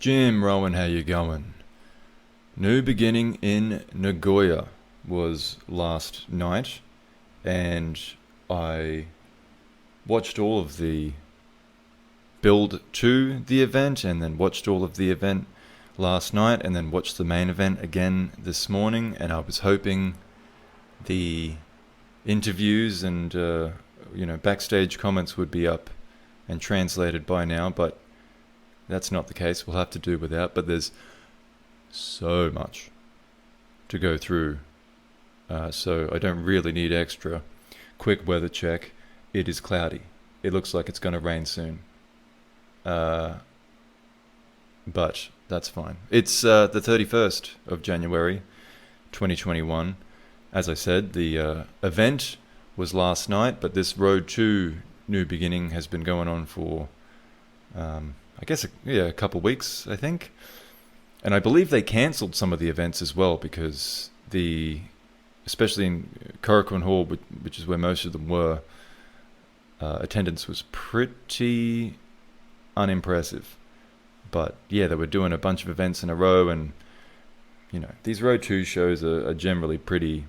Jim, Rowan, how you going? New beginning in Nagoya was last night, and I watched all of the build to the event, and then watched all of the event last night, and then watched the main event again this morning, and I was hoping the interviews and backstage comments would be up and translated by now, but that's not the case. We'll have to do without, but there's so much to go through, so I don't really need extra. Quick weather check. It is cloudy. It looks like it's going to rain soon, but that's fine. It's the 31st of January 2021. As I said, the event was last night, but this Road to New Beginning has been going on for a couple weeks, I think. And I believe they cancelled some of the events as well, because especially in Korakuen Hall, which is where most of them were, attendance was pretty unimpressive. But yeah, they were doing a bunch of events in a row, and these Road 2 shows are generally pretty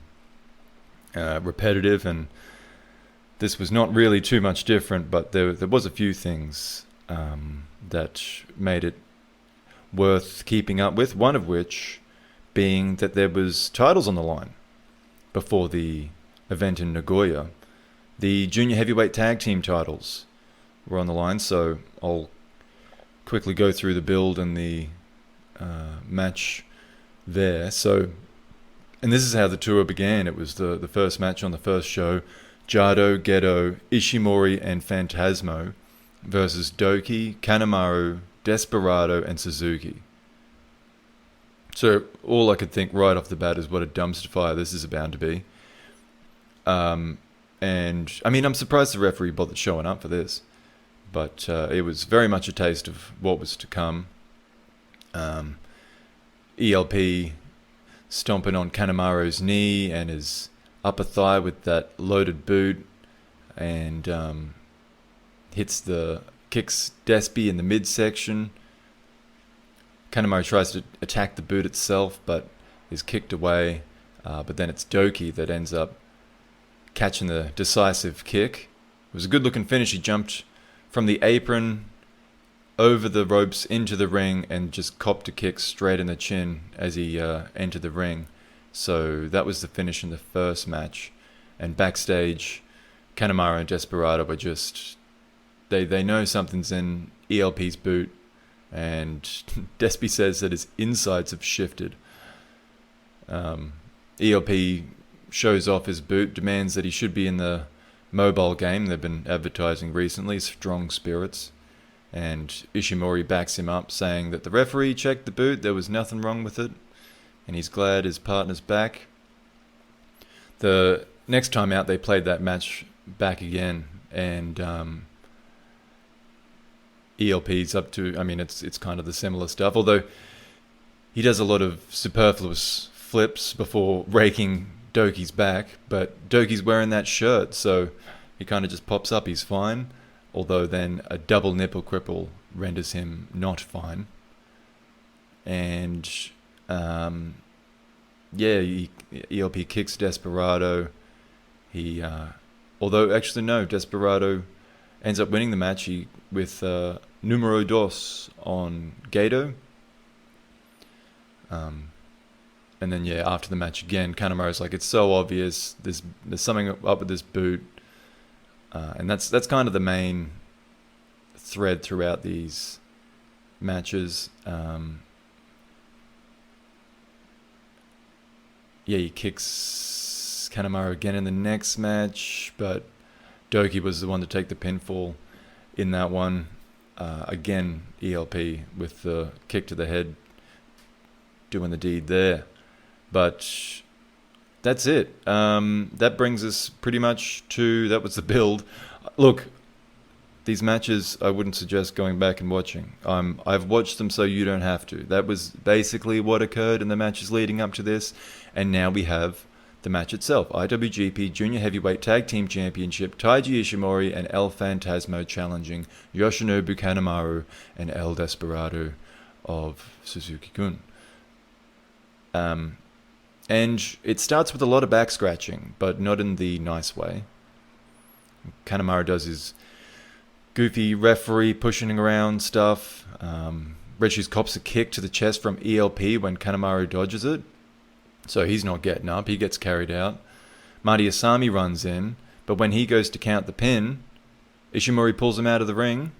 repetitive, and this was not really too much different, but there was a few things that made it worth keeping up with, one of which being that there was titles on the line before the event in Nagoya. The junior heavyweight tag team titles were on the line, so I'll quickly go through the build and the match there. And this is how the tour began. It was the first match on the first show: Jado, Gedo, Ishimori, and Phantasmo versus Doki, Kanemaru, Desperado, and Suzuki. So all I could think right off the bat is what a dumpster fire this is bound to be. And I mean, I'm surprised the referee bothered showing up for this, but it was very much a taste of what was to come. ELP stomping on Kanemaru's knee and his upper thigh with that loaded boot, and kicks Despy in the midsection. Kanemaru tries to attack the boot itself, but is kicked away. But then it's Doki that ends up catching the decisive kick. It was a good-looking finish. He jumped from the apron over the ropes into the ring and just copped a kick straight in the chin as he entered the ring. So that was the finish in the first match. And backstage, Kanemaru and Desperado were just... They know something's in ELP's boot, and Despy says that his insides have shifted. ELP shows off his boot, demands that he should be in the mobile game they've been advertising recently, Strong Spirits, and Ishimori backs him up, saying that the referee checked the boot, there was nothing wrong with it, and he's glad his partner's back. The next time out, they played that match back again, and ELP's up to, it's kind of the similar stuff, although he does a lot of superfluous flips before raking Doki's back, but Doki's wearing that shirt, so he kind of just pops up, he's fine, although then a double nipple cripple renders him not fine. And ELP kicks Desperado. Desperado ends up winning the match with numero dos on Gedo. And then, after the match again, Kanemaru's like, it's so obvious, there's something up with this boot. And that's kind of the main thread throughout these matches. He kicks Kanemaru again in the next match, but Doki was the one to take the pinfall in that one. Again, ELP with the kick to the head, doing the deed there. But that's it. That brings us pretty much to, that was the build. Look, these matches I wouldn't suggest going back and watching. I've watched them so you don't have to. That was basically what occurred in the matches leading up to this. And now we have the match itself. IWGP Junior Heavyweight Tag Team Championship, Taiji Ishimori and El Phantasmo challenging Yoshinobu Kanemaru and El Desperado of Suzuki-gun. And it starts with a lot of back scratching, but not in the nice way. Kanemaru does his goofy referee pushing around stuff. Regi's cops a kick to the chest from ELP when Kanemaru dodges it. So he's not getting up, he gets carried out. Marty Asami runs in, but when he goes to count the pin, Ishimori pulls him out of the ring.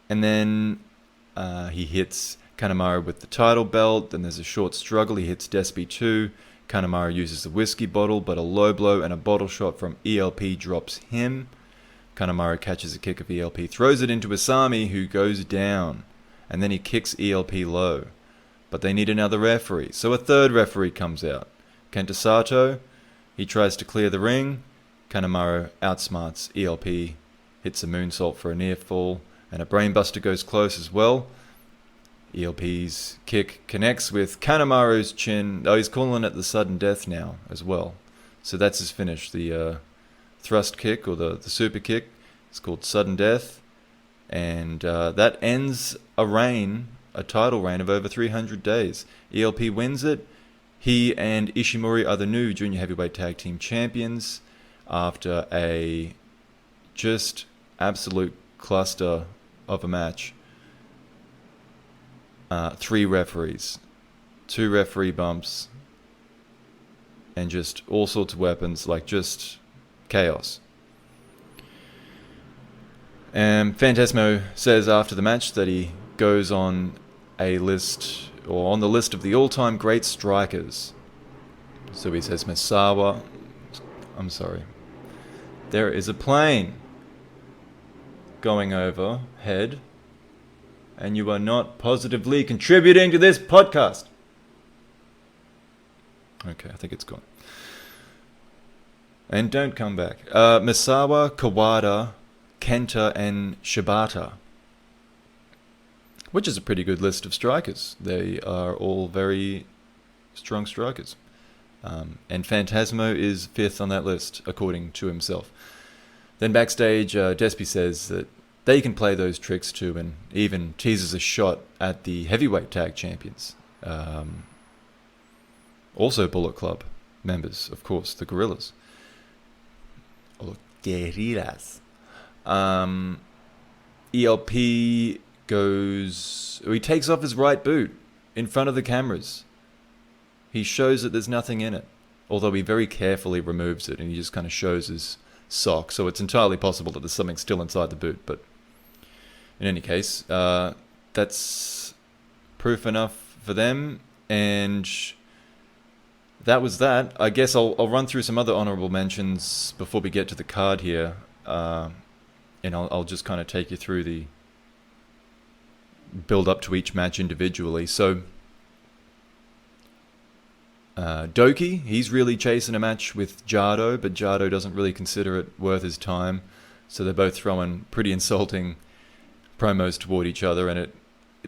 And then he hits Kanemaru with the title belt. Then there's a short struggle. He hits Despy too. Kanemaru uses the whiskey bottle, but a low blow and a bottle shot from ELP drops him. Kanemaru catches a kick of ELP, throws it into Asami, who goes down. And then he kicks ELP low. But they need another referee. So a third referee comes out. Kenta Sato, he tries to clear the ring. Kanemaru outsmarts ELP, hits a moonsault for a near fall, and a brainbuster goes close as well. ELP's kick connects with Kanemaru's chin. Oh, he's calling it the sudden death now as well. So that's his finish. The thrust kick, or the super kick, it's called sudden death. And that ends a title reign of over 300 days. ELP wins it. He and Ishimori are the new junior heavyweight tag team champions after a just absolute cluster of a match. 3 referees, 2 referee bumps, and just all sorts of weapons, like just chaos. And Phantasmo says after the match that he goes on a list, or on the list of the all-time great strikers. So he says Misawa. I'm sorry. There is a plane going overhead, and you are not positively contributing to this podcast. Okay, I think it's gone. And don't come back. Misawa, Kawada, Kenta, and Shibata. Which is a pretty good list of strikers. They are all very strong strikers. And Phantasmo is 5th on that list, according to himself. Then backstage, Despy says that they can play those tricks too, and even teases a shot at the heavyweight tag champions. Also Bullet Club members, of course, the Gorillas. Or Guerrillas. ELP he takes off his right boot in front of the cameras. He shows that there's nothing in it, although he very carefully removes it, and he just kind of shows his sock, so it's entirely possible that there's something still inside the boot. But in any case, that's proof enough for them, and that was that. I guess I'll run through some other honourable mentions before we get to the card here, and I'll just kind of take you through the build up to each match individually. So Doki, he's really chasing a match with Jado, but Jado doesn't really consider it worth his time, so they're both throwing pretty insulting promos toward each other, and it's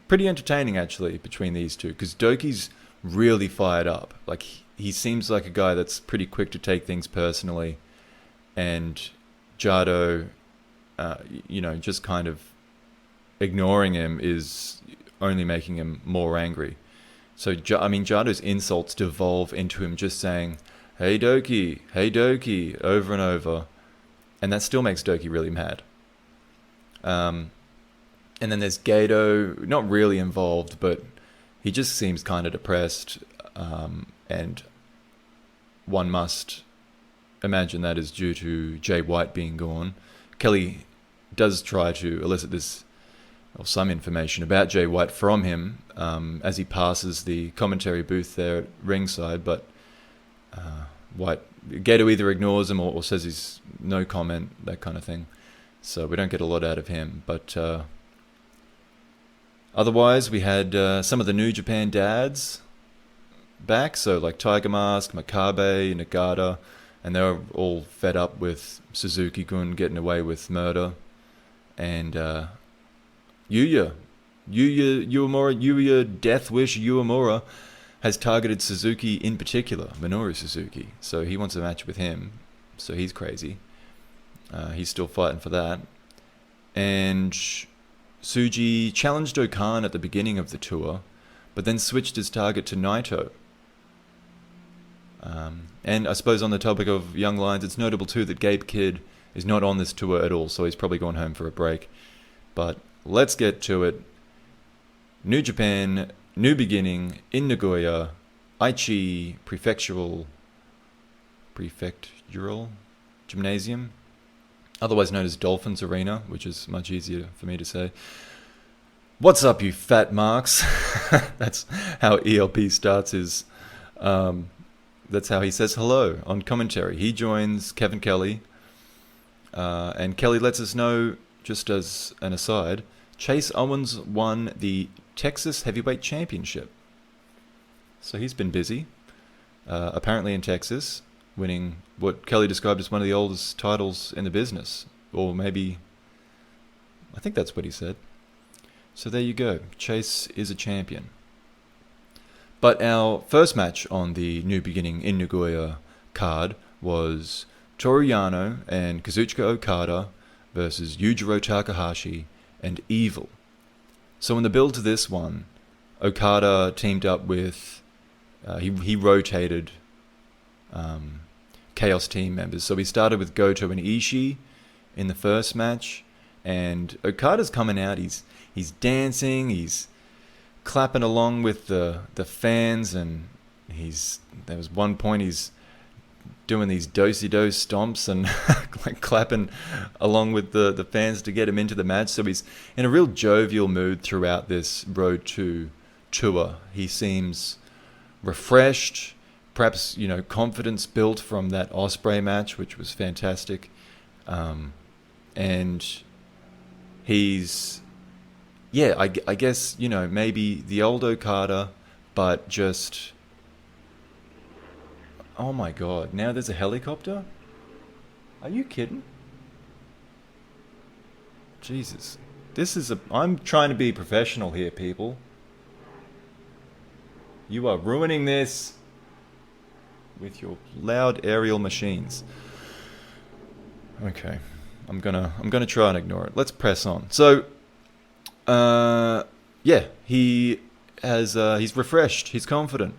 pretty entertaining actually between these two, because Doki's really fired up. Like, he seems like a guy that's pretty quick to take things personally, and Jado, just kind of ignoring him is only making him more angry. So, Jado's insults devolve into him just saying, hey Doki, over and over. And that still makes Doki really mad. And then there's Gato, not really involved, but he just seems kind of depressed. And one must imagine that is due to Jay White being gone. Kelly does try to elicit some information about Jay White from him as he passes the commentary booth there at ringside, but Gato either ignores him or says he's no comment, that kind of thing. So we don't get a lot out of him. But otherwise, we had some of the New Japan dads back, so like Tiger Mask, Makabe, Nagata, and they were all fed up with Suzuki-gun getting away with murder. And Yuya Death Wish Uemura has targeted Suzuki in particular, Minoru Suzuki. So he wants a match with him. So he's crazy. He's still fighting for that. And Tsuji challenged Okan at the beginning of the tour, but then switched his target to Naito. And I suppose on the topic of young lions, it's notable too that Gabe Kidd is not on this tour at all, so he's probably gone home for a break. But let's get to it. New Japan, new beginning in Nagoya, Aichi Prefectural Gymnasium, otherwise known as Dolphins Arena, which is much easier for me to say. What's up, you fat marks? That's how ELP starts his... that's how he says hello on commentary. He joins Kevin Kelly, and Kelly lets us know, just as an aside, Chase Owens won the Texas Heavyweight Championship. So he's been busy, apparently in Texas, winning what Kelly described as one of the oldest titles in the business. Or maybe, I think that's what he said. So there you go. Chase is a champion. But our first match on the New Beginning in Nagoya card was Toru Yano and Kazuchika Okada versus Yujiro Takahashi and Evil. So in the build to this one, Okada teamed up with... he rotated Chaos team members. So we started with Goto and Ishii in the first match, and Okada's coming out. He's dancing. He's clapping along with the fans, and there was one point he's doing these do-si-do stomps and like clapping along with the fans to get him into the match. So he's in a real jovial mood throughout this Road to tour. He seems refreshed, perhaps, confidence built from that Ospreay match, which was fantastic. And he's, I guess, maybe the old Okada, but just, oh my God, now there's a helicopter? Are you kidding? Jesus. I'm trying to be professional here, people. You are ruining this with your loud aerial machines. Okay, I'm gonna try and ignore it. Let's press on. So, he's refreshed. He's confident,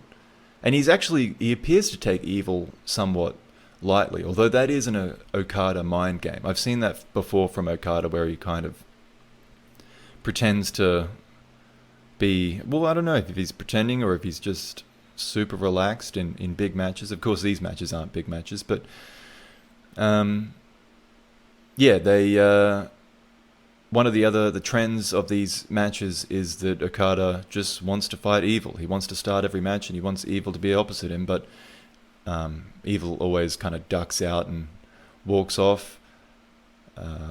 and he appears to take Evil somewhat lightly. Although that is an Okada mind game. I've seen that before from Okada, where he kind of pretends to be, I don't know if he's pretending or if he's just super relaxed in big matches. Of course, these matches aren't big matches, but one of the trends of these matches is that Okada just wants to fight Evil. He wants to start every match, and he wants Evil to be opposite him, but Evil always kind of ducks out and walks off,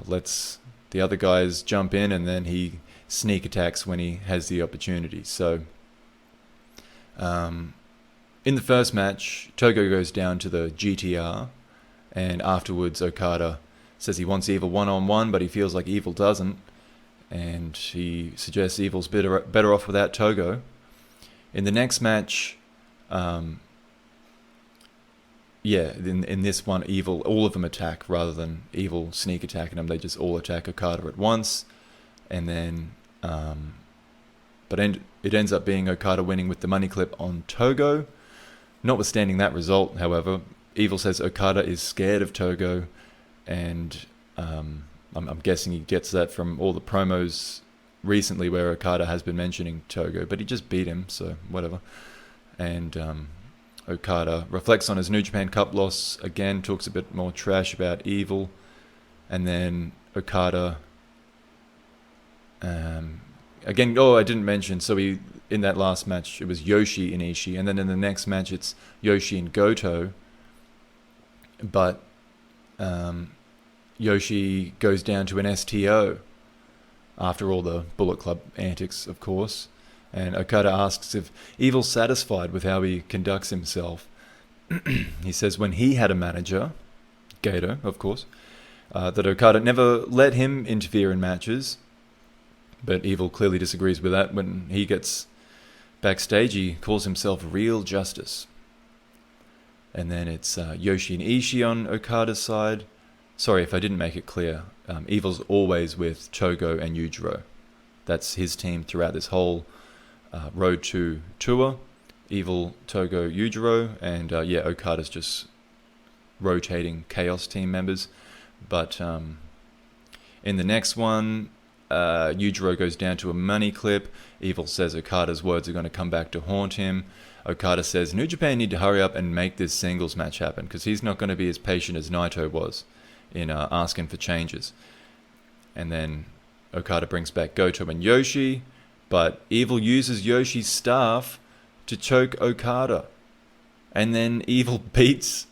lets the other guys jump in, and then he sneak attacks when he has the opportunity. So in the first match, Togo goes down to the GTR, and afterwards Okada says he wants Evil one-on-one, but he feels like Evil doesn't, and he suggests Evil's better off without Togo. In the next match, in this one, Evil, all of them attack rather than Evil sneak attacking them. They just all attack Okada at once, and then it ends up being Okada winning with the money clip on Togo. Notwithstanding that result, however, Evil says Okada is scared of Togo, and I'm guessing he gets that from all the promos recently where Okada has been mentioning Togo, but he just beat him, so whatever. And Okada reflects on his New Japan Cup loss again, talks a bit more trash about Evil, and then Okada again, I didn't mention, so in that last match it was Yoshi and Ishii, and then in the next match it's Yoshi and Goto, but Yoshi goes down to an STO after all the Bullet Club antics, of course, and Okada asks if Evil's satisfied with how he conducts himself. He says when he had a manager, Gato, of course, that Okada never let him interfere in matches, but Evil clearly disagrees with that. When he gets backstage, he calls himself Real Justice. And then it's Yoshi and Ishii on Okada's side. Sorry if I didn't make it clear. Evil's always with Togo and Yujiro. That's his team throughout this whole Road to tour. Evil, Togo, Yujiro, and Okada's just rotating Chaos team members. But in the next one, Yujiro goes down to a money clip. Evil says Okada's words are going to come back to haunt him. Okada says New Japan need to hurry up and make this singles match happen, because he's not going to be as patient as Naito was in asking for changes. And then Okada brings back Goto and Yoshi, but Evil uses Yoshi's staff to choke Okada. And then Evil beats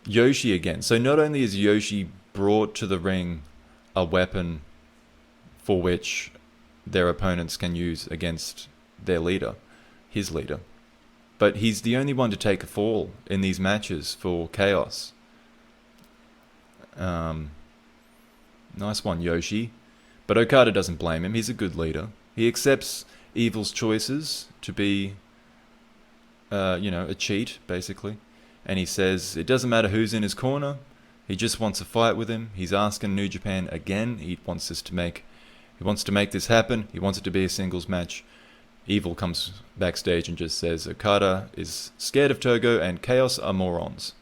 Yoshi again. So not only is Yoshi brought to the ring a weapon for which their opponents can use against their leader, his leader, but he's the only one to take a fall in these matches for Chaos. Nice one, Yoshi. But Okada doesn't blame him. He's a good leader. He accepts Evil's choices to be, a cheat, basically. And he says it doesn't matter who's in his corner. He just wants a fight with him. He's asking New Japan again. He wants to make this happen. He wants it to be a singles match. Evil comes backstage and just says Okada is scared of Togo and Chaos are morons.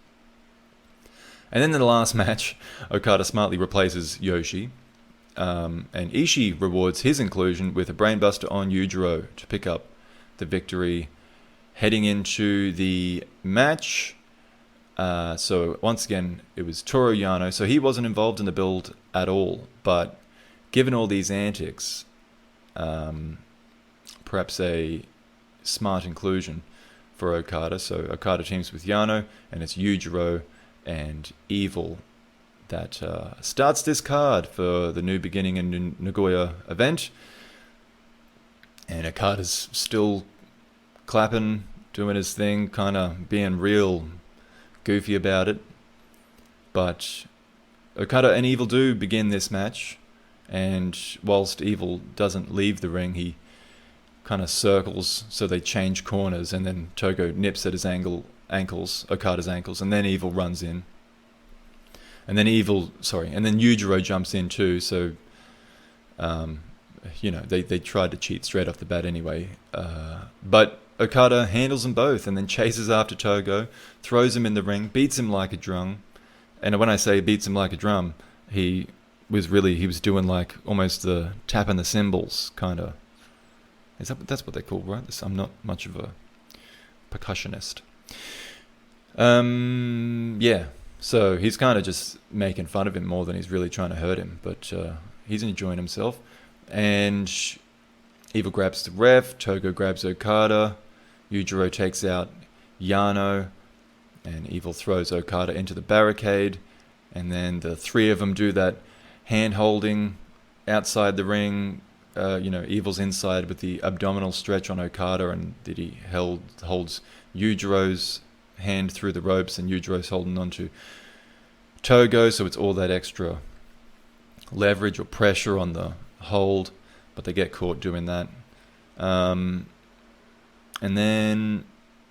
And then in the last match, Okada smartly replaces Yoshi. And Ishii rewards his inclusion with a brainbuster on Yujiro to pick up the victory. Heading into the match, so once again, it was Toru Yano. So he wasn't involved in the build at all. But given all these antics, perhaps a smart inclusion for Okada. So Okada teams with Yano, and it's Yujiro and Evil that starts this card for the New Beginning in Nagoya event. And Okada's still clapping, doing his thing, kind of being real goofy about it. But Okada and Evil do begin this match, and whilst Evil doesn't leave the ring, he kind of circles, so they change corners, and then Togo nips at his ankles, Okada's ankles, and then Evil runs in. And then Yujiro jumps in too, so, they tried to cheat straight off the bat anyway. But Okada handles them both and then chases after Togo, throws him in the ring, beats him like a drum. And when I say beats him like a drum, he was doing like almost the tapping the cymbals kind of. That's what they call, right? I'm not much of a percussionist. So he's kind of just making fun of him more than he's really trying to hurt him, but he's enjoying himself. And Evil grabs the ref, Togo grabs Okada, Yujiro takes out Yano, and Evil throws Okada into the barricade, and then the three of them do that hand-holding outside the ring. Evil's inside with the abdominal stretch on Okada, and he holds Yujiro's hand through the ropes, and Yujiro's holding onto Togo, so it's all that extra leverage or pressure on the hold, but they get caught doing that. And then,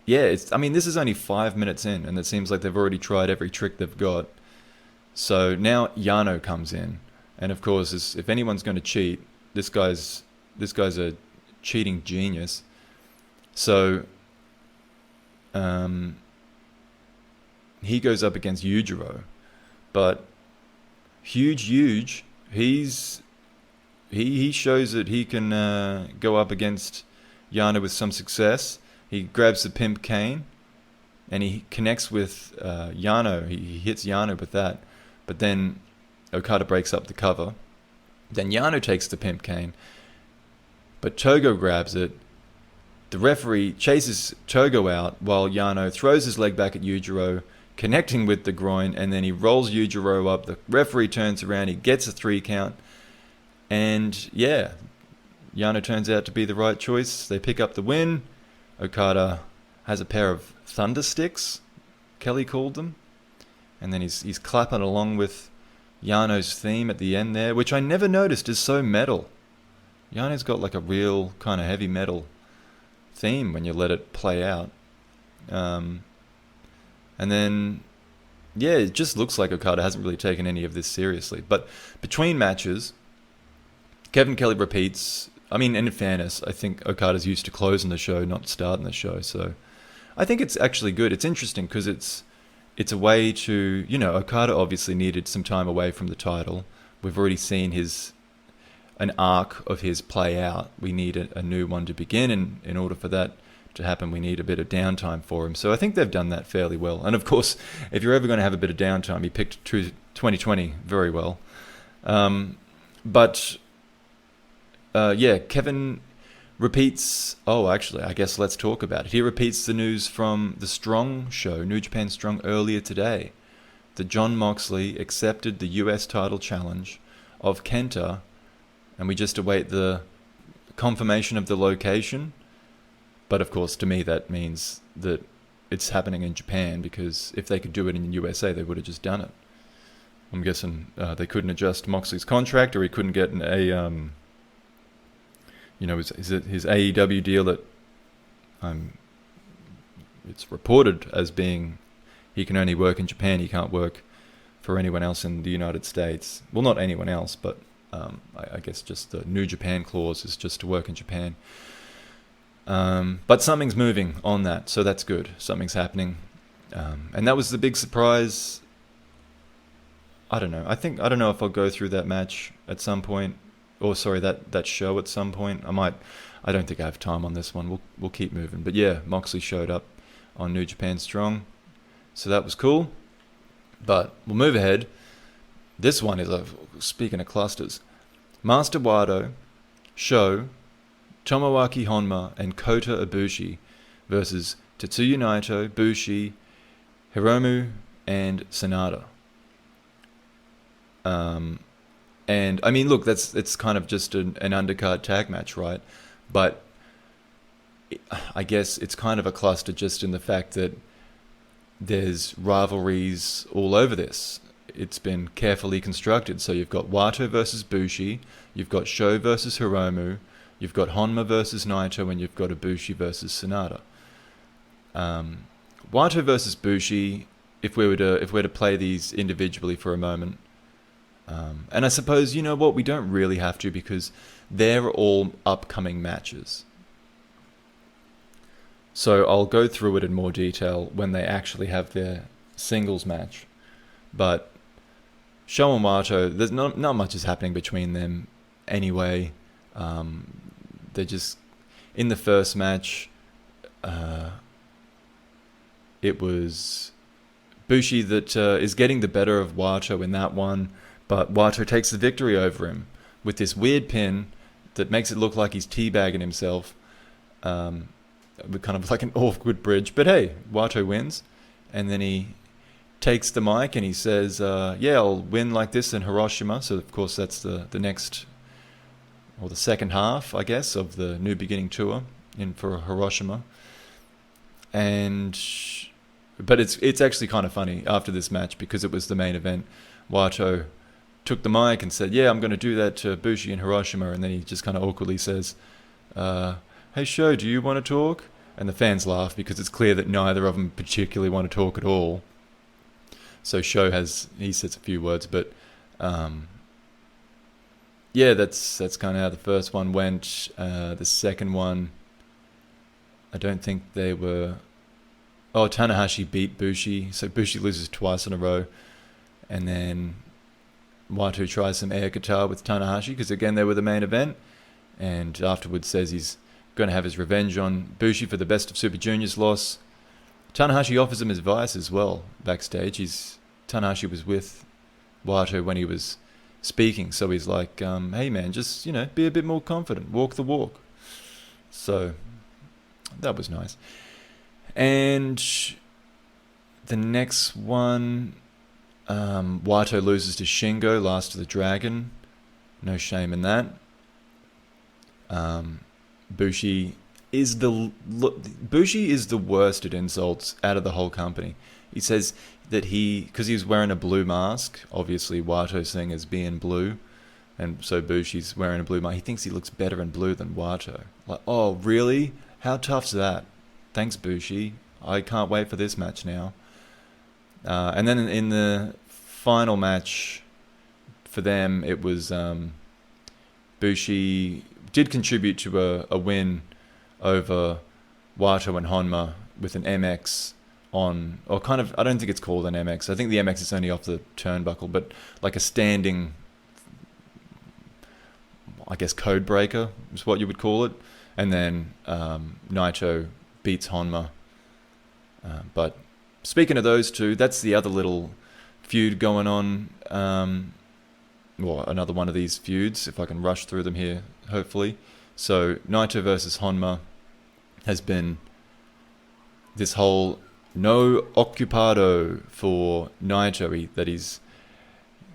this is only 5 minutes in, and it seems like they've already tried every trick they've got. So now Yano comes in, and of course, if anyone's going to cheat, this guy's a cheating genius. So, he goes up against Yujiro, but Huge, he shows that he can go up against Yano with some success. He grabs the pimp cane, and he connects with Yano. He hits Yano with that, but then Okada breaks up the cover. Then Yano takes the pimp cane, but Togo grabs it. The referee chases Togo out while Yano throws his leg back at Yujiro, connecting with the groin, and then he rolls Yujiro up. The referee turns around, he gets a 3 count, and Yano turns out to be the right choice. They pick up the win. Okada has a pair of thunder sticks, Kelly called them, and then he's clapping along with Yano's theme at the end there, which I never noticed is so metal. Yano's got like a real kind of heavy metal theme when you let it play out. And then, it just looks like Okada hasn't really taken any of this seriously. But between matches, Kevin Kelly repeats I mean, in fairness, I think Okada's used to closing the show, not starting the show. So I think it's actually good. It's interesting because it's a way to, Okada obviously needed some time away from the title. We've already seen an arc of his play out. We need a new one to begin, and in order for that to happen, we need a bit of downtime for him. So I think they've done that fairly well. And of course, if you're ever going to have a bit of downtime, you picked 2020 very well. Kevin repeats... Oh, actually, I guess let's talk about it. He repeats the news from the Strong show, New Japan Strong, earlier today, that Jon Moxley accepted the US title challenge of Kenta, and we just await the confirmation of the location. But of course, to me, that means that it's happening in Japan, because if they could do it in the USA, they would have just done it. I'm guessing they couldn't adjust Moxley's contract, or he couldn't get his AEW deal that it's reported as being he can only work in Japan. He can't work for anyone else in the United States. Well, not anyone else, but I guess just the New Japan clause is just to work in Japan. But something's moving on that, so that's good. Something's happening. And that was the big surprise. I don't know. I don't know if I'll go through that match at some point. Or sorry, that show at some point. I don't think I have time on this one. We'll keep moving. But yeah, Moxley showed up on New Japan Strong. So that was cool. But we'll move ahead. This one is, speaking of clusters, Master Wato, Sho, Tomoaki Honma, and Kota Ibushi versus Tetsuya Naito, Bushi, Hiromu, and Sanada. And I mean, look, it's kind of just an undercard tag match, right? But I guess it's kind of a cluster just in the fact that there's rivalries all over this. It's been carefully constructed. So you've got Wato versus Bushi, you've got Sho versus Hiromu, you've got Honma versus Naito, and you've got Ibushi versus Sanada. Wato versus Bushi, if we were to play these individually for a moment. And I suppose, you know what, we don't really have to, because they're all upcoming matches. So I'll go through it in more detail when they actually have their singles match. But Sho and Wato, there's not much is happening between them anyway. They're just... In the first match, it was Bushi that is getting the better of Wato in that one. But Wato takes the victory over him with this weird pin that makes it look like he's teabagging himself. Kind of like an awkward bridge. But hey, Wato wins. And then he takes the mic and he says, I'll win like this in Hiroshima. So, of course, that's the next, or the second half, I guess, of the New Beginning tour for Hiroshima. But it's actually kind of funny after this match, because it was the main event. Wato took the mic and said, I'm going to do that to Bushi in Hiroshima. And then he just kind of awkwardly says, hey, Sho, do you want to talk? And the fans laugh, because it's clear that neither of them particularly want to talk at all. So Sho he says a few words, but that's kind of how the first one went. The second one, I don't think they were... Oh, Tanahashi beat Bushi, so Bushi loses twice in a row. And then Wato tries some air guitar with Tanahashi, because again they were the main event, and afterwards says he's going to have his revenge on Bushi for the Best of Super Juniors loss. Tanahashi offers him advice as well backstage. Tanahashi was with Wato when he was speaking, so he's like, hey man, just be a bit more confident, walk the walk. So that was nice. And the next one, Wato loses to Shingo, Last of the Dragon. No shame in that. Bushi is the worst at insults out of the whole company. He says that because he was wearing a blue mask, obviously Wato's thing is being blue, and so Bushi's wearing a blue mask. He thinks he looks better in blue than Wato. Like, oh really? How tough's that? Thanks, Bushi. I can't wait for this match now. And then in the final match for them, it was Bushi did contribute to a win over Wato and Honma with an MX on, or kind of, I don't think it's called an MX. I think the MX is only off the turnbuckle, but like a standing, I guess, code breaker is what you would call it. And then Naito beats Honma. But speaking of those two, that's the other little feud going on. Well, another one of these feuds, if I can rush through them here, hopefully. So Naito versus Honma has been this whole no occupado for Naito. That is,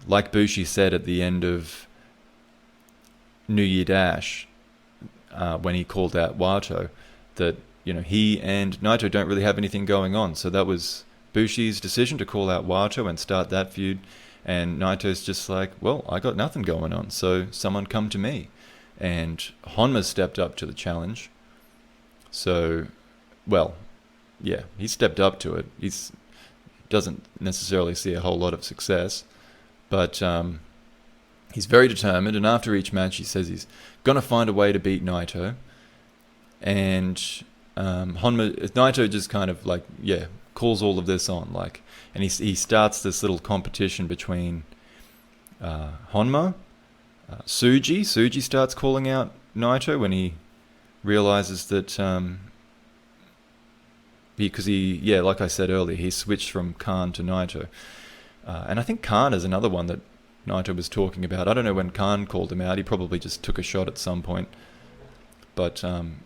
like Bushi said at the end of New Year Dash, when he called out Wato, that he and Naito don't really have anything going on. So that was Bushi's decision to call out Wato and start that feud. And Naito's just like, well, I got nothing going on, so someone come to me. And Honma stepped up to the challenge. So, well, yeah, he stepped up to it. He doesn't necessarily see a whole lot of success, but he's very determined. And after each match, he says he's going to find a way to beat Naito. And Naito just kind of like, calls all of this on, and he starts this little competition between Honma, Tsuji. Tsuji starts calling out Naito when he realizes that because like I said earlier, he switched from Khan to Naito, and I think Khan is another one that Naito was talking about. I don't know when Khan called him out. He probably just took a shot at some point, but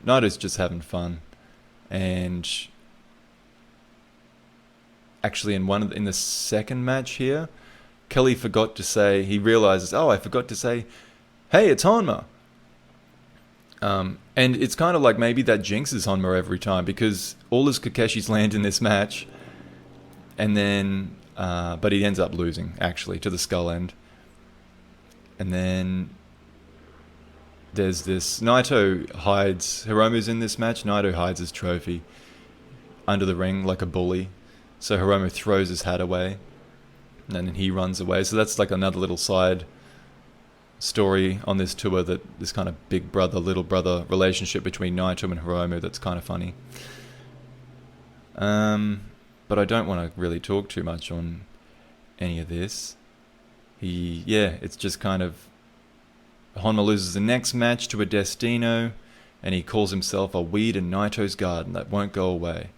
Naito's just having fun. And actually, in the second match here, Kelly forgot to say, he realizes, I forgot to say, hey, it's Honma. And it's kind of like maybe that jinxes Honma every time, because all his Kakeshi's land in this match, and then, but he ends up losing, actually, to the Skull End. And then there's this, Naito hides, Hiromu's in this match, Naito hides his trophy under the ring like a bully. So Hiromu throws his hat away, and then he runs away. So that's like another little side story on this tour, that this kind of big brother, little brother relationship between Naito and Hiromu that's kind of funny. But I don't want to really talk too much on any of this. It's just kind of, Honma loses the next match to a Destino, and he calls himself a weed in Naito's garden that won't go away.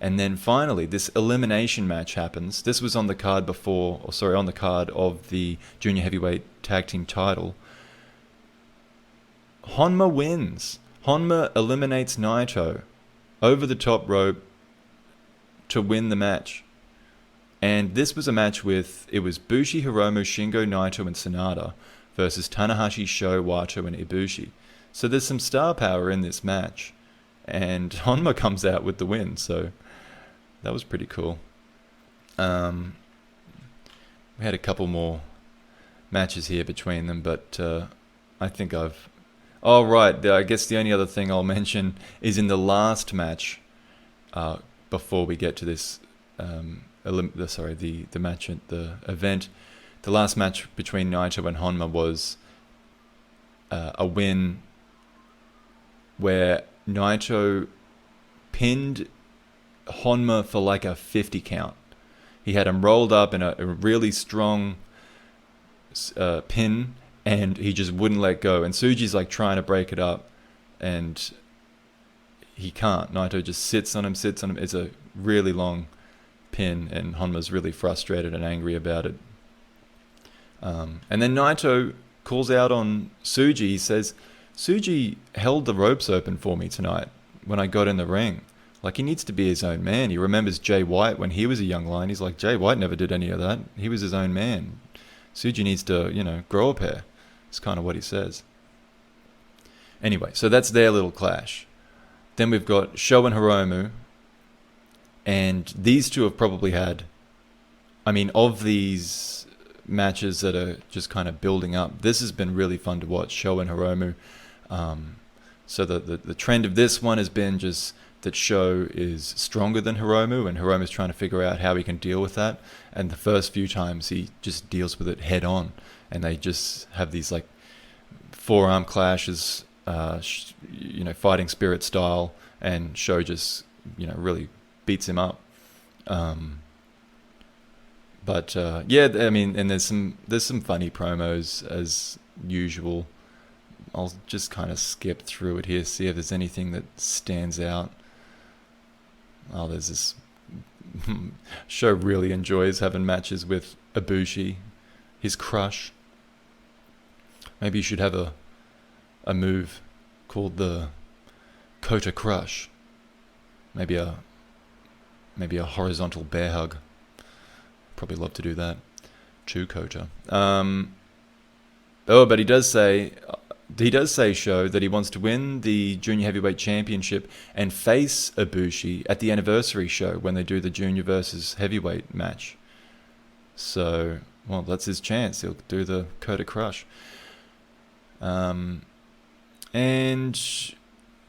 And then finally, this elimination match happens. This was on the card on the card of the Junior Heavyweight Tag Team title. Honma wins. Honma eliminates Naito over the top rope to win the match. And this was a match it was Bushi, Hiromu, Shingo, Naito, and Sanada versus Tanahashi, Sho, Wato, and Ibushi. So there's some star power in this match. And Honma comes out with the win, so that was pretty cool. We had a couple more matches here between them, but I think I guess the only other thing I'll mention is in the last match, before we get to this, the match at the event, the last match between Naito and Honma was a win where Naito pinned Honma for like a 50 count. He had him rolled up in a really strong pin, and he just wouldn't let go. And Tsuji's like trying to break it up, and he can't. Naito just sits on him. It's a really long pin, and Honma's really frustrated and angry about it. And then Naito calls out on Tsuji. He says, Tsuji held the ropes open for me tonight when I got in the ring. Like, he needs to be his own man. He remembers Jay White when he was a young lion. He's like, Jay White never did any of that. He was his own man. Tsuji needs to, grow a pair. It's kind of what he says. Anyway, so that's their little clash. Then we've got Sho and Hiromu. And these two have probably had, of these matches that are just kind of building up, this has been really fun to watch, Sho and Hiromu. So the trend of this one has been just that Sho is stronger than Hiromu, and Hiromu's trying to figure out how he can deal with that. And the first few times he just deals with it head on, and they just have these like forearm clashes fighting spirit style, and Sho just, really beats him up. But I mean, and there's some funny promos as usual. I'll just kind of skip through it here, see if there's anything that stands out. Oh, there's this. Sho really enjoys having matches with Ibushi, his crush. Maybe you should have a move called the Kota Crush. Maybe a horizontal bear hug. Probably love to do that. Chew Kota. But he does say Sho that he wants to win the Junior Heavyweight Championship and face Ibushi at the anniversary show when they do the Junior versus Heavyweight match. So, well, that's his chance. He'll do the Kota Crush. And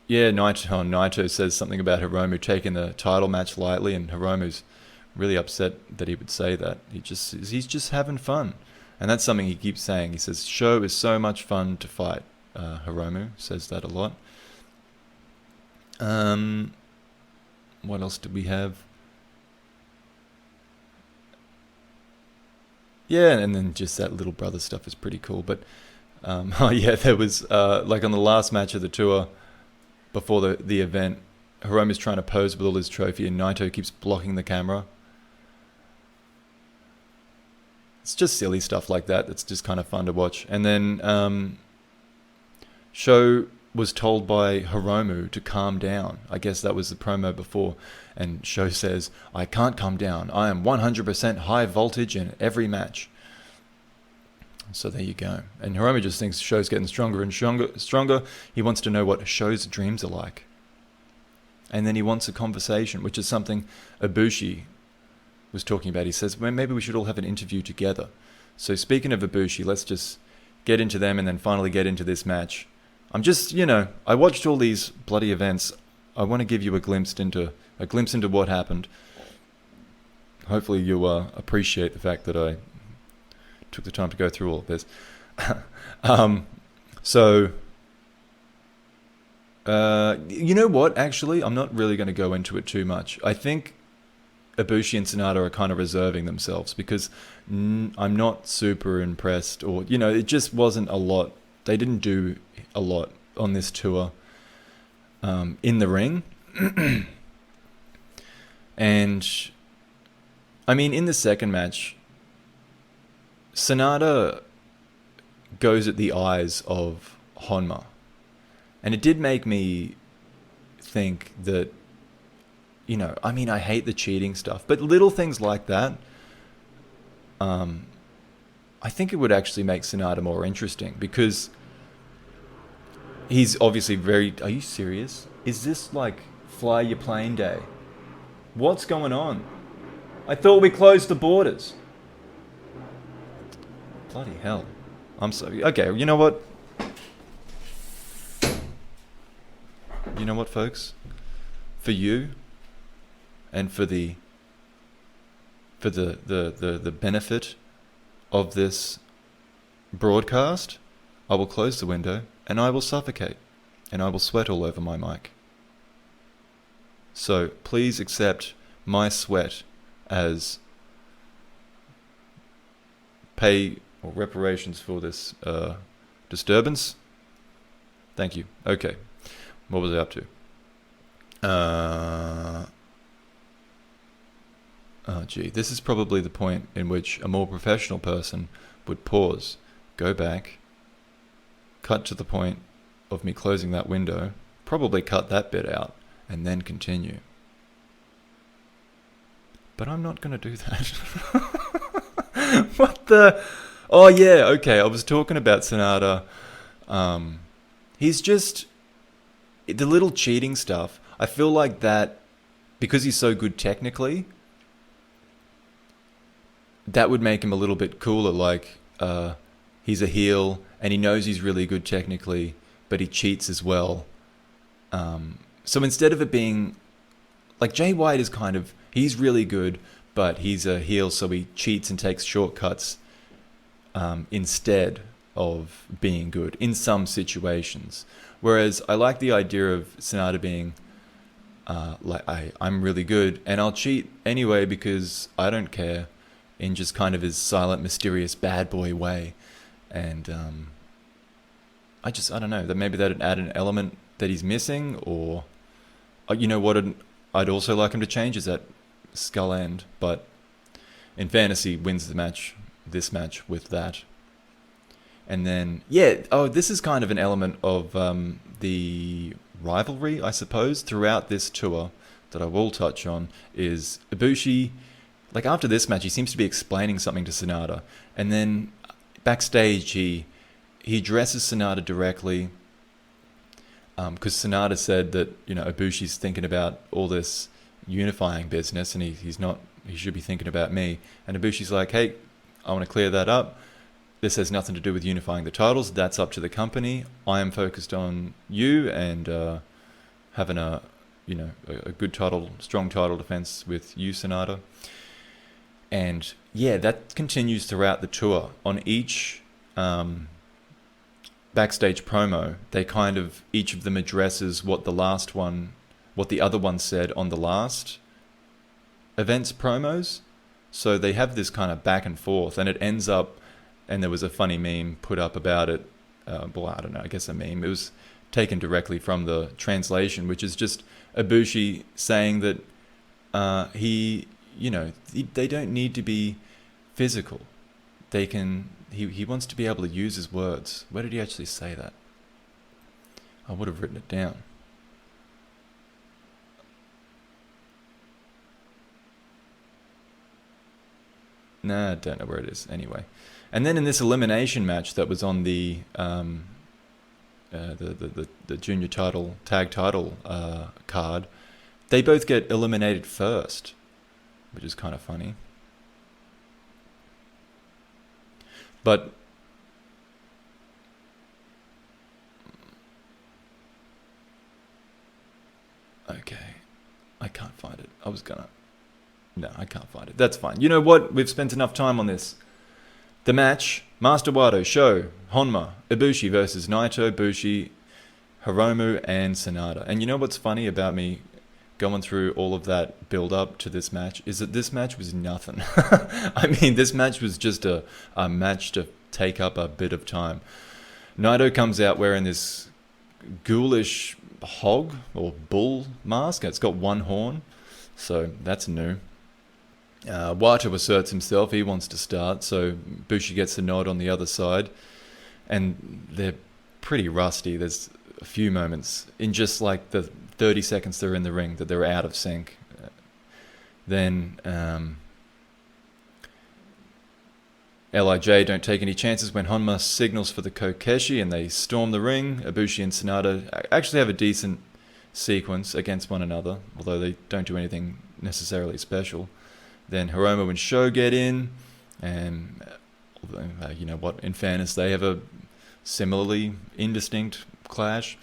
yeah, Naito says something about Hiromu taking the title match lightly, and Hiromu's really upset that he would say that. He's just having fun. And that's something he keeps saying. He says, Sho is so much fun to fight. Hiromu says that a lot. What else did we have? Yeah, and then just that little brother stuff is pretty cool. But, there was, like on the last match of the tour, before the event, Hiromu's trying to pose with all his trophy, and Naito keeps blocking the camera. It's just silly stuff like that. That's just kind of fun to watch. And then Sho was told by Hiromu to calm down. I guess that was the promo before. And Sho says, I can't calm down. I am 100% high voltage in every match. So there you go. And Hiromu just thinks Sho's getting stronger and stronger. He wants to know what Sho's dreams are like. And then he wants a conversation, which is something Ibushi was talking about. He says, well, maybe we should all have an interview together. So speaking of Ibushi, let's just get into them and then finally get into this match. I'm just, I watched all these bloody events. I want to give you a glimpse into what happened. Hopefully you appreciate the fact that I took the time to go through all of this. You know what? Actually, I'm not really going to go into it too much. I think Ibushi and Sanada are kind of reserving themselves because I'm not super impressed, or it just wasn't a lot. They didn't do a lot on this tour in the ring. And I mean, in the second match, Sanada goes at the eyes of Honma, and it did make me think that, I mean, I hate the cheating stuff, but little things like that, I think it would actually make Sanada more interesting, because he's obviously very... Are you serious? Is this like fly your plane day? What's going on? I thought we closed the borders. Bloody hell. I'm sorry. Okay, you know what? You know what, folks? For you, and for the benefit of this broadcast, I will close the window and I will suffocate and I will sweat all over my mic. So please accept my sweat as pay or reparations for this disturbance. Thank you. Okay. What was I up to? Oh gee, this is probably the point in which a more professional person would pause, go back, cut to the point of me closing that window, probably cut that bit out, and then continue. But I'm not going to do that. What the... Oh yeah, okay, I was talking about Sanada. He's just... The little cheating stuff, I feel like that, because he's so good technically, that would make him a little bit cooler. Like, he's a heel, and he knows he's really good technically, but he cheats as well. So instead of it being... Like, Jay White is kind of... He's really good, but he's a heel, so he cheats and takes shortcuts instead. of being good in some situations. Whereas I like the idea of Sonata being I'm really good and I'll cheat anyway because I don't care, in just kind of his silent, mysterious bad boy way. And I don't know, that maybe that'd add an element that he's missing, or you know what I'd also like him to change is that skull end, but in fairness he wins this match with that. And then, this is kind of an element of the rivalry, I suppose, throughout this tour that I will touch on, is Ibushi, like after this match, he seems to be explaining something to Sonata. And then backstage, he addresses Sonata directly, because Sonata said that, you know, Ibushi's thinking about all this unifying business and he should be thinking about me. And Ibushi's like, hey, I want to clear that up. This has nothing to do with unifying the titles. That's up to the company. I am focused on you and having a good strong title defense with you, Sonata. And that continues throughout the tour. On each backstage promo, they kind of, each of them addresses what the other one said on the last event's promos. So they have this kind of back and forth, and it ends up, and there was a funny meme put up about it. Well, I don't know, I guess a meme. It was taken directly from the translation, which is just Ibushi saying that they don't need to be physical. They can. He wants to be able to use his words. Where did he actually say that? I would have written it down. Nah, I don't know where it is. Anyway, and then in this elimination match that was on the junior tag title card, they both get eliminated first, which is kind of funny. But okay, I can't find it. No, I can't find it. That's fine. You know what? We've spent enough time on this. The match, Master Wato, Sho, Honma, Ibushi versus Naito, Bushi, Hiromu, and Sonata. And you know what's funny about me going through all of that build-up to this match is that this match was nothing. I mean, this match was just a match to take up a bit of time. Naito comes out wearing this ghoulish hog or bull mask. It's got one horn, so that's new. Wato asserts himself. He wants to start, so Bushi gets the nod on the other side. And they're pretty rusty. There's a few moments in just like the 30 seconds they're in the ring that they're out of sync. Then LIJ don't take any chances when Honma signals for the Kokeshi and they storm the ring. Ibushi and Sonata actually have a decent sequence against one another, although they don't do anything necessarily special. Then Hiromu and Sho get in, and you know what, in fairness, they have a similarly indistinct clash.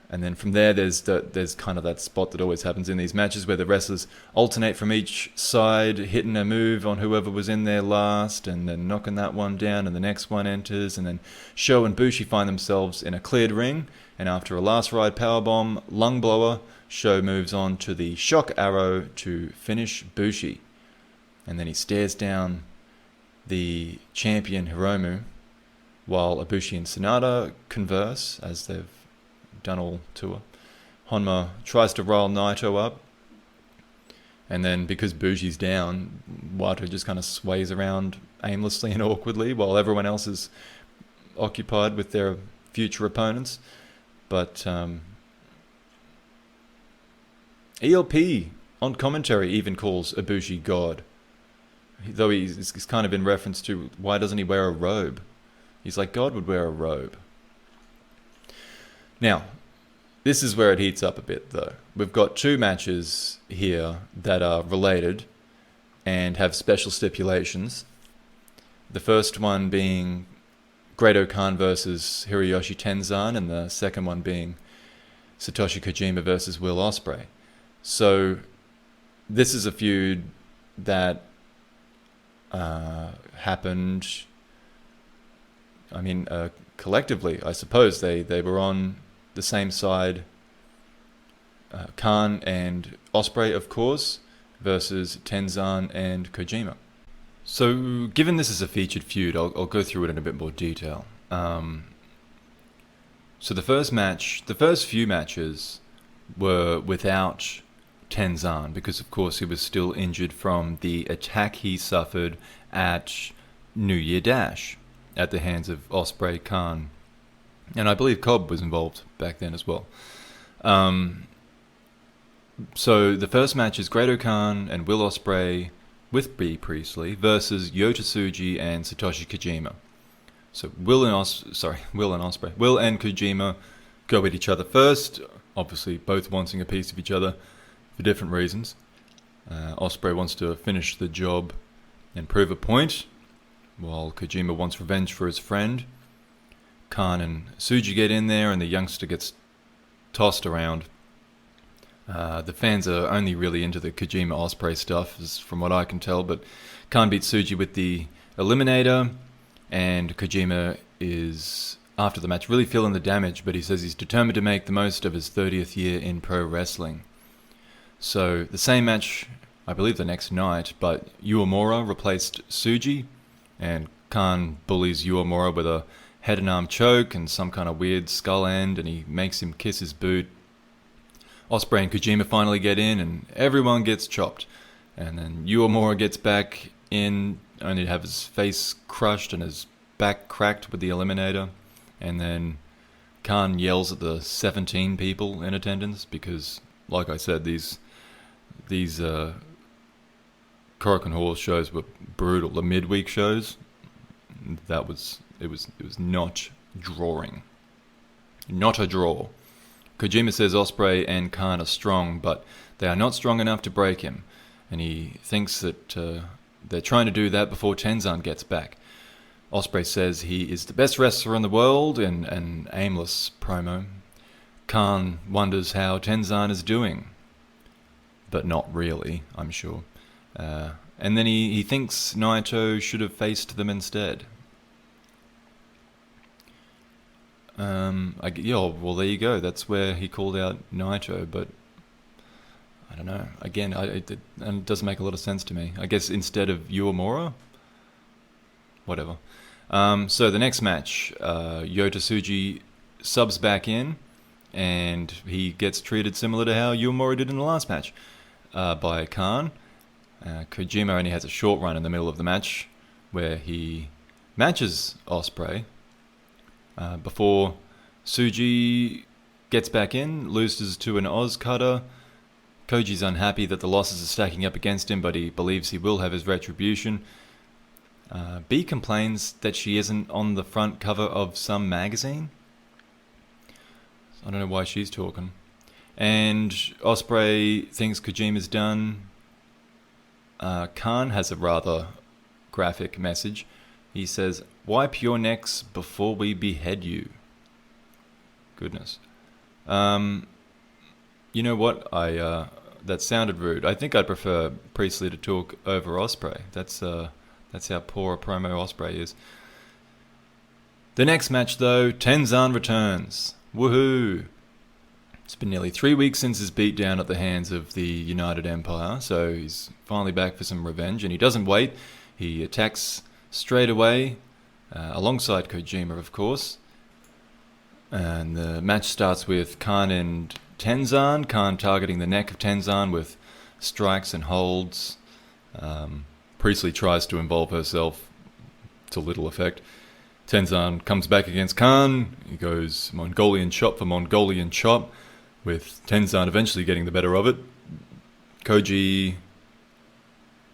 And then from there, there's kind of that spot that always happens in these matches where the wrestlers alternate from each side, hitting a move on whoever was in there last, and then knocking that one down, and the next one enters, and then Sho and Bushi find themselves in a cleared ring, and after a last ride powerbomb, lung blower, Sho moves on to the shock arrow to finish Bushi. And then he stares down the champion Hiromu, while Ibushi and Sonata converse, as they've done all tour. Honma tries to roll Naito up, and then because Bushi's down, Wato just kind of sways around aimlessly and awkwardly while everyone else is occupied with their future opponents. But ELP on commentary even calls Ibushi God, though he's kind of in reference to why doesn't he wear a robe. He's like, God would wear a robe. Now, this is where it heats up a bit, though. We've got two matches here that are related and have special stipulations. The first one being Great-O-Khan versus Hiroyoshi Tenzan, and the second one being Satoshi Kojima versus Will Ospreay. So this is a feud that happened collectively, I suppose they were on the same side. Khan and Ospreay, of course, versus Tenzan and Kojima. So, given this is a featured feud, I'll go through it in a bit more detail. So the first few matches were without Tenzan because, of course, he was still injured from the attack he suffered at New Year Dash at the hands of Ospreay, Khan, and I believe Cobb was involved back then as well. So the first match is Great-O-Khan and Will Ospreay with B. Priestley versus Yota Tsuji and Satoshi Kojima. So Will and Kojima go at each other first, obviously both wanting a piece of each other for different reasons. Ospreay wants to finish the job and prove a point, while Kojima wants revenge for his friend. Khan and Tsuji get in there and the youngster gets tossed around. The fans are only really into the Kojima Ospreay stuff, from what I can tell, but Khan beats Tsuji with the Eliminator, and Kojima is, after the match, really feeling the damage, but he says he's determined to make the most of his 30th year in pro wrestling. So, the same match, I believe the next night, but Uemura replaced Tsuji, and Khan bullies Uemura with a head and arm choke and some kind of weird skull end, and he makes him kiss his boot. Ospreay and Kojima finally get in, and everyone gets chopped. And then Uemura gets back in, only to have his face crushed and his back cracked with the Eliminator. And then Khan yells at the 17 people in attendance because, like I said, these Korakuen Hall shows were brutal. The midweek shows, it was not drawing, not a draw. Kojima says Ospreay and Khan are strong, but they are not strong enough to break him, and he thinks that they're trying to do that before Tenzan gets back. Ospreay says he is the best wrestler in the world in an aimless promo. Khan wonders how Tenzan is doing, but not really, I'm sure. And then he thinks Naito should have faced them instead. Well, there you go. That's where he called out Naito, but I don't know. Again, it doesn't make a lot of sense to me. I guess instead of Uemura? Whatever. So the next match, Yota Tsuji subs back in, and he gets treated similar to how Uemura did in the last match by Khan. Kojima only has a short run in the middle of the match, where he matches Ospreay, before Tsuji gets back in, loses to an Oz cutter. Koji's unhappy that the losses are stacking up against him, but he believes he will have his retribution. B complains that she isn't on the front cover of some magazine. I don't know why she's talking. And Ospreay thinks Kojima's done. Khan has a rather graphic message. He says, "Wipe your necks before we behead you." Goodness. You know what? That sounded rude. I think I'd prefer Priestley to talk over Ospreay. That's how poor a promo Ospreay is. The next match, though, Tenzan returns. Woohoo! It's been nearly 3 weeks since his beatdown at the hands of the United Empire, so he's finally back for some revenge, and he doesn't wait. He attacks straight away, alongside Kojima, of course. And the match starts with Khan and Tenzan. Khan targeting the neck of Tenzan with strikes and holds. Priestley tries to involve herself to little effect. Tenzan comes back against Khan. He goes Mongolian chop for Mongolian chop, with Tenzan eventually getting the better of it. Koji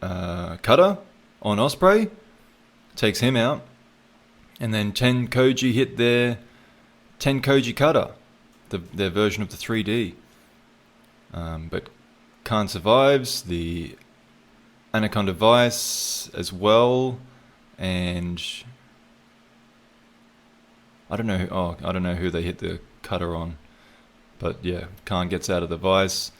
cutter on Ospreay, takes him out, and then Ten Koji hit their Ten Koji cutter, their version of the 3D. But Khan survives the Anaconda Vice as well, and I don't know who they hit the cutter on, but yeah, Khan gets out of the Vice.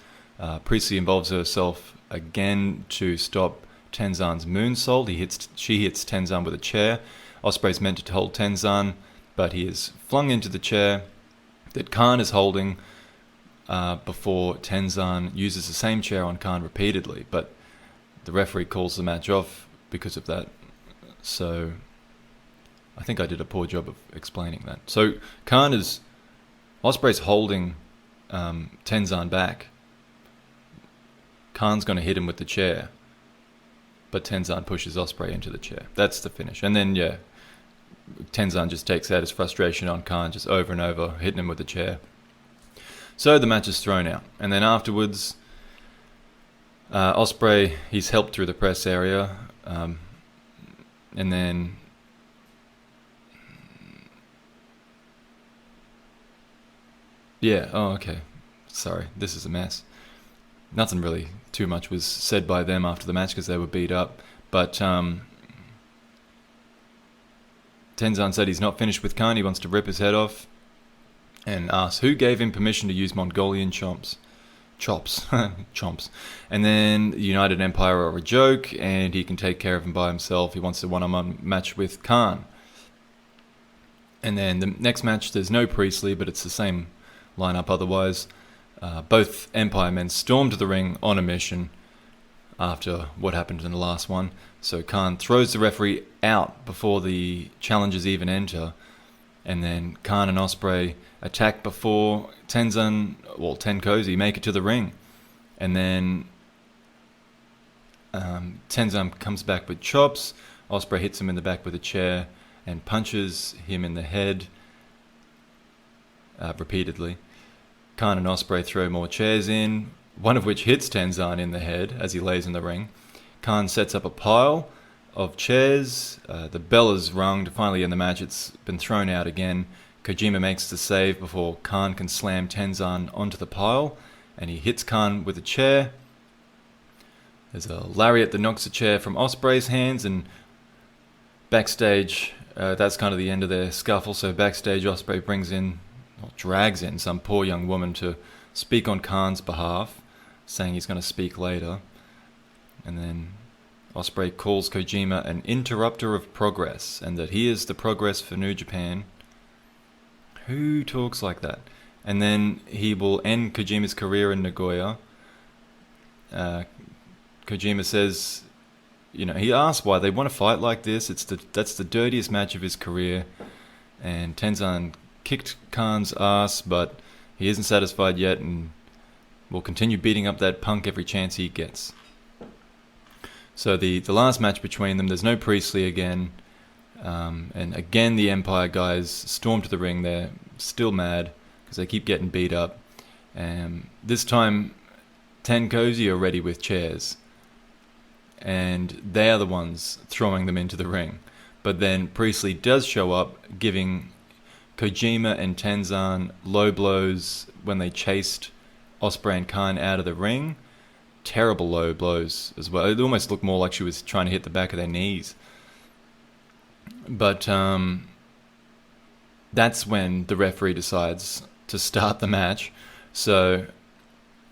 Priestley involves herself again to stop Tenzan's moonsault. She hits Tenzan with a chair. Ospreay's meant to hold Tenzan, but he is flung into the chair that Khan is holding before Tenzan uses the same chair on Khan repeatedly. But the referee calls the match off because of that. So I think I did a poor job of explaining that. So Ospreay's holding Tenzan back. Khan's going to hit him with the chair, but Tenzan pushes Ospreay into the chair. That's the finish. And then, Tenzan just takes out his frustration on Khan just over and over, hitting him with the chair. So the match is thrown out. And then afterwards, Ospreay, he's helped through the press area. And then okay. Sorry, this is a mess. Nothing really too much was said by them after the match because they were beat up. But Tenzan said he's not finished with Khan. He wants to rip his head off and asks who gave him permission to use Mongolian chops. Chomps. And then the United Empire are a joke and he can take care of him by himself. He wants a one-on-one match with Khan. And then the next match, there's no Priestley, but it's the same lineup otherwise. Both Empire men storm to the ring on a mission after what happened in the last one. So Khan throws the referee out before the challengers even enter. And then Khan and Ospreay attack before Tenkozy make it to the ring. And then Tenzan comes back with chops. Ospreay hits him in the back with a chair and punches him in the head repeatedly. Khan and Ospreay throw more chairs in, one of which hits Tenzan in the head as he lays in the ring. Khan sets up a pile of chairs. The bell is rung to finally end the match. It's been thrown out again. Kojima makes the save before Khan can slam Tenzan onto the pile, and he hits Khan with a chair. There's a lariat that knocks a chair from Ospreay's hands, and backstage, that's kind of the end of their scuffle. So backstage, Ospreay drags in some poor young woman to speak on Khan's behalf, saying he's going to speak later. And then Ospreay calls Kojima an interrupter of progress, and that he is the progress for New Japan. Who talks like that? And then he will end Kojima's career in Nagoya. Kojima says, he asks why they want to fight like this. That's the dirtiest match of his career. And Tenzan kicked Khan's ass, but he isn't satisfied yet and will continue beating up that punk every chance he gets. So the last match between them, there's no Priestley again. And again, the Empire guys storm to the ring. They're still mad because they keep getting beat up. This time, Tenkozy are ready with chairs. And they are the ones throwing them into the ring. But then Priestley does show up, giving Kojima and Tenzan low blows when they chased Ospreay and Khan out of the ring. Terrible low blows as well. It almost looked more like she was trying to hit the back of their knees. But that's when the referee decides to start the match. So,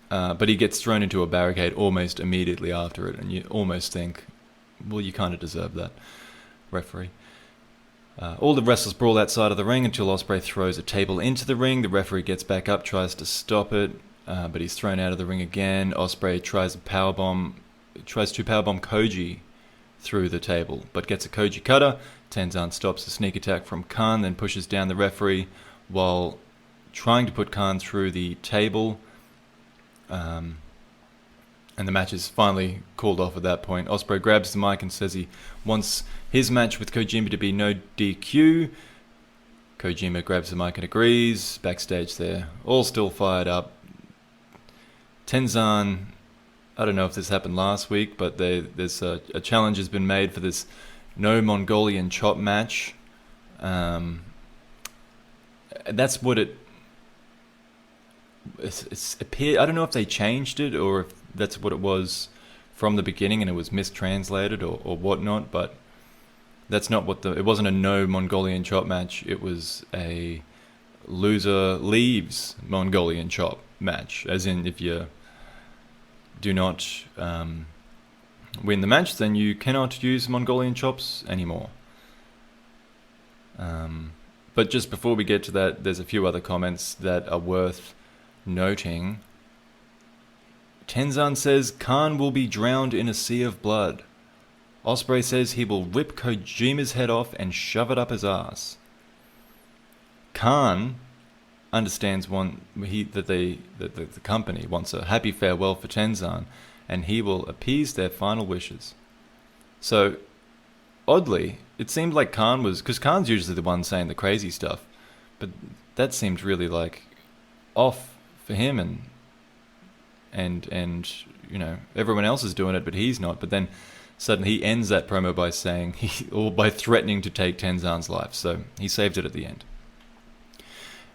but he gets thrown into a barricade almost immediately after it, and you almost think, well, you kind of deserve that, referee. All the wrestlers brawl outside of the ring until Ospreay throws a table into the ring. The referee gets back up, tries to stop it, but he's thrown out of the ring again. Ospreay tries to powerbomb Koji through the table, but gets a Koji cutter. Tenzan stops the sneak attack from Khan, then pushes down the referee while trying to put Khan through the table. And the match is finally called off at that point. Ospreay grabs the mic and says he wants his match with Kojima to be no DQ. Kojima grabs the mic and agrees. Backstage they're all still fired up. Tenzan, I don't know if this happened last week, but there's a challenge has been made for this no Mongolian chop match. That's what it's appeared. I don't know if they changed it or if that's what it was from the beginning and it was mistranslated or whatnot, but that's not what it wasn't a no Mongolian chop match. It was a loser leaves Mongolian chop match, as in if you do not win the match, then you cannot use Mongolian chops anymore. But just before we get to that, there's a few other comments that are worth noting. Tenzan says Khan will be drowned in a sea of blood. Ospreay says he will rip Kojima's head off and shove it up his ass. Khan understands that the company wants a happy farewell for Tenzan, and he will appease their final wishes. So, oddly, it seemed like Khan was, because Khan's usually the one saying the crazy stuff, but that seemed really like off for him, and you know, everyone else is doing it, but he's not. But then suddenly he ends that promo by saying by threatening to take Tenzan's life. So he saved it at the end.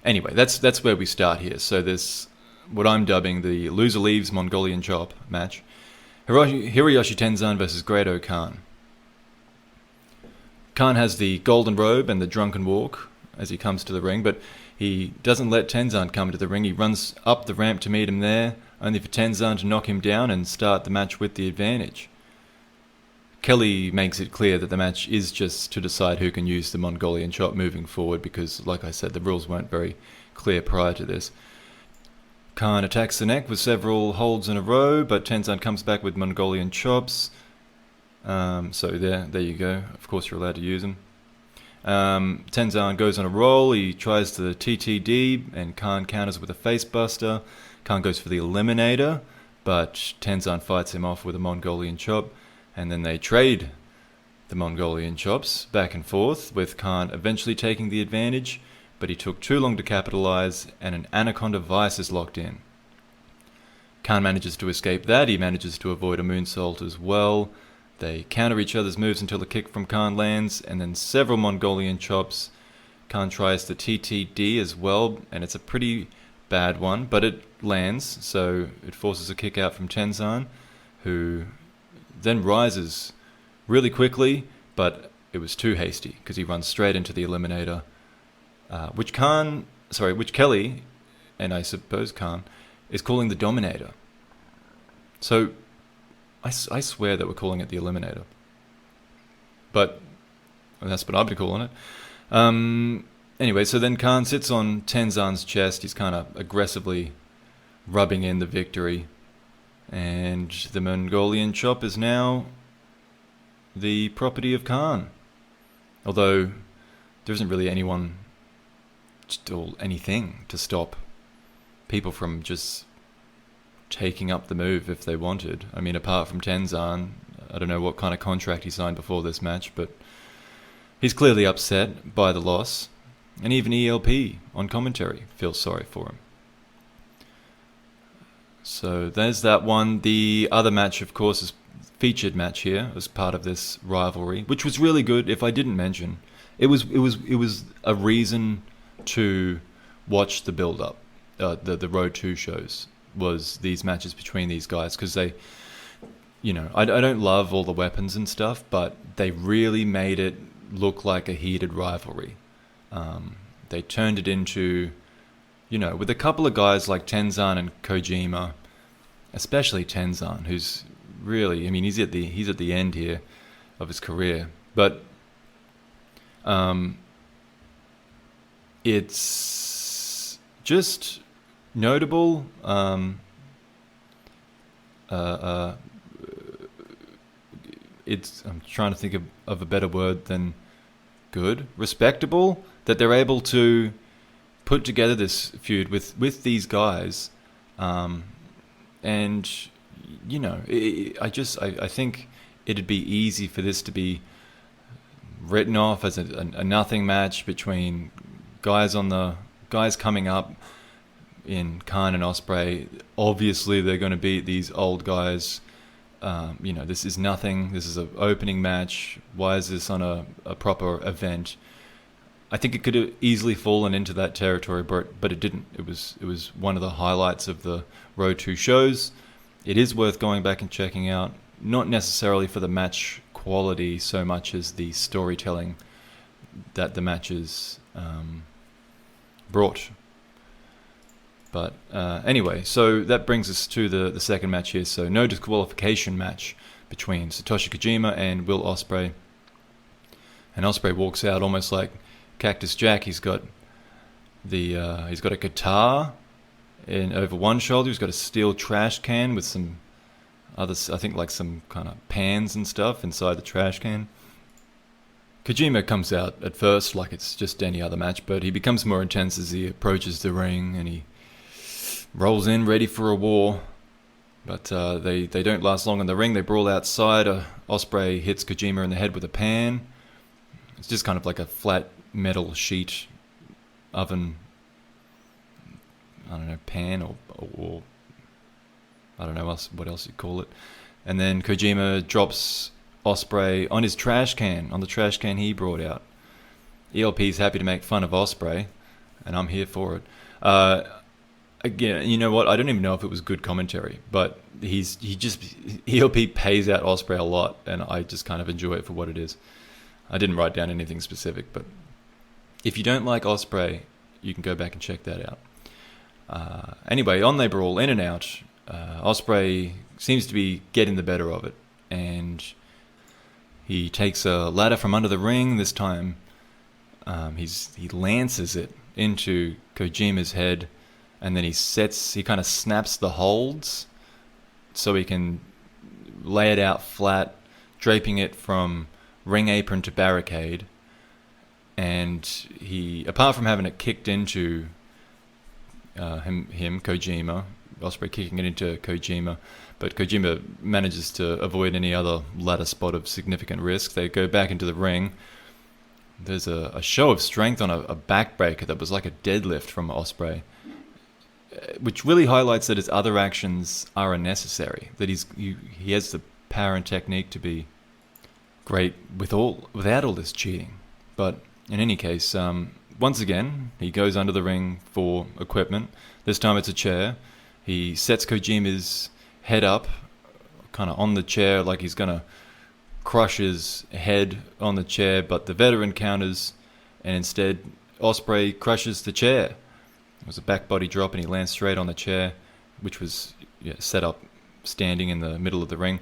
Anyway, that's where we start here. So there's what I'm dubbing the loser leaves Mongolian chop match. Hiroyoshi Tenzan versus Great Khan. Khan has the golden robe and the drunken walk as he comes to the ring, but he doesn't let Tenzan come to the ring. He runs up the ramp to meet him there, only for Tenzan to knock him down and start the match with the advantage. Kelly makes it clear that the match is just to decide who can use the Mongolian chop moving forward because, like I said, the rules weren't very clear prior to this. Khan attacks the neck with several holds in a row, but Tenzan comes back with Mongolian chops. So there you go. Of course you're allowed to use them. Tenzan goes on a roll. He tries the TTD, and Khan counters with a facebuster. Khan goes for the eliminator, but Tenzan fights him off with a Mongolian chop. And then they trade the Mongolian chops back and forth, with Khan eventually taking the advantage, but he took too long to capitalize, and an Anaconda Vice is locked in. Khan manages to escape that. He manages to avoid a moonsault as well. They counter each other's moves until a kick from Khan lands, and then several Mongolian chops. Khan tries the TTD as well, and it's a pretty bad one, but it lands, so it forces a kick out from Tenzan, who then rises really quickly, but it was too hasty because he runs straight into the eliminator, which Kelly, and I suppose Khan, is calling the Dominator. So I swear that we're calling it the Eliminator, but that's what I've been calling it. Anyway, so then Khan sits on Tenzan's chest. He's kind of aggressively rubbing in the victory. And the Mongolian chop is now the property of Khan. Although there isn't really anything to stop people from just taking up the move if they wanted. I mean, apart from Tenzan, I don't know what kind of contract he signed before this match, but he's clearly upset by the loss. And even ELP on commentary feels sorry for him. So there's that one. The other match, of course, is featured match here as part of this rivalry, which was really good. If I didn't mention, it was a reason to watch the build-up, the Road 2 shows, was these matches between these guys, because they, you know, I don't love all the weapons and stuff, but they really made it look like a heated rivalry. They turned it into, you know, with a couple of guys like Tenzan and Kojima, especially Tenzan, who's really, I mean, he's at the end here of his career, but it's just notable. I'm trying to think of a better word than good, respectable, that they're able to put together this feud with these guys, and you know, I think it'd be easy for this to be written off as a nothing match between guys coming up in Khan and Ospreay. Obviously, they're going to beat these old guys. You know, this is nothing. This is an opening match. Why is this on a proper event? I think it could have easily fallen into that territory, but it didn't. It was one of the highlights of the Road 2 shows. It is worth going back and checking out, not necessarily for the match quality so much as the storytelling that the matches brought. But anyway, so that brings us to the second match here. So no disqualification match between Satoshi Kojima and Will Ospreay. And Ospreay walks out almost like Cactus Jack, he's got a guitar over one shoulder. He's got a steel trash can with some others, I think like some kind of pans and stuff inside the trash can. Kojima comes out at first like it's just any other match, but he becomes more intense as he approaches the ring and he rolls in ready for a war. But they don't last long in the ring. They brawl outside. Ospreay hits Kojima in the head with a pan. It's just kind of like a flat metal sheet oven, I don't know, pan or I don't know what else you'd call it. And then Kojima drops Ospreay on his trash can, on the trash can he brought out. ELP's happy to make fun of Ospreay, and I'm here for it. Again, you know what? I don't even know if it was good commentary, but ELP pays out Ospreay a lot, and I just kind of enjoy it for what it is. I didn't write down anything specific, but if you don't like Ospreay, you can go back and check that out. Anyway, on they brawl, in and out. Ospreay seems to be getting the better of it, and he takes a ladder from under the ring. This time, he lances it into Kojima's head, and then he kind of snaps the holds so he can lay it out flat, draping it from ring apron to barricade. And he, apart from having it kicked into Kojima, Ospreay kicking it into Kojima, but Kojima manages to avoid any other ladder spot of significant risk. They go back into the ring. There's a show of strength on a backbreaker that was like a deadlift from Ospreay, which really highlights that his other actions are unnecessary. That he has the power and technique to be great without all this cheating. But in any case, once again, he goes under the ring for equipment. This time it's a chair. He sets Kojima's head up, kind of on the chair, like he's going to crush his head on the chair, but the veteran counters, and instead Ospreay crushes the chair. It was a back body drop, and he lands straight on the chair, which was set up standing in the middle of the ring.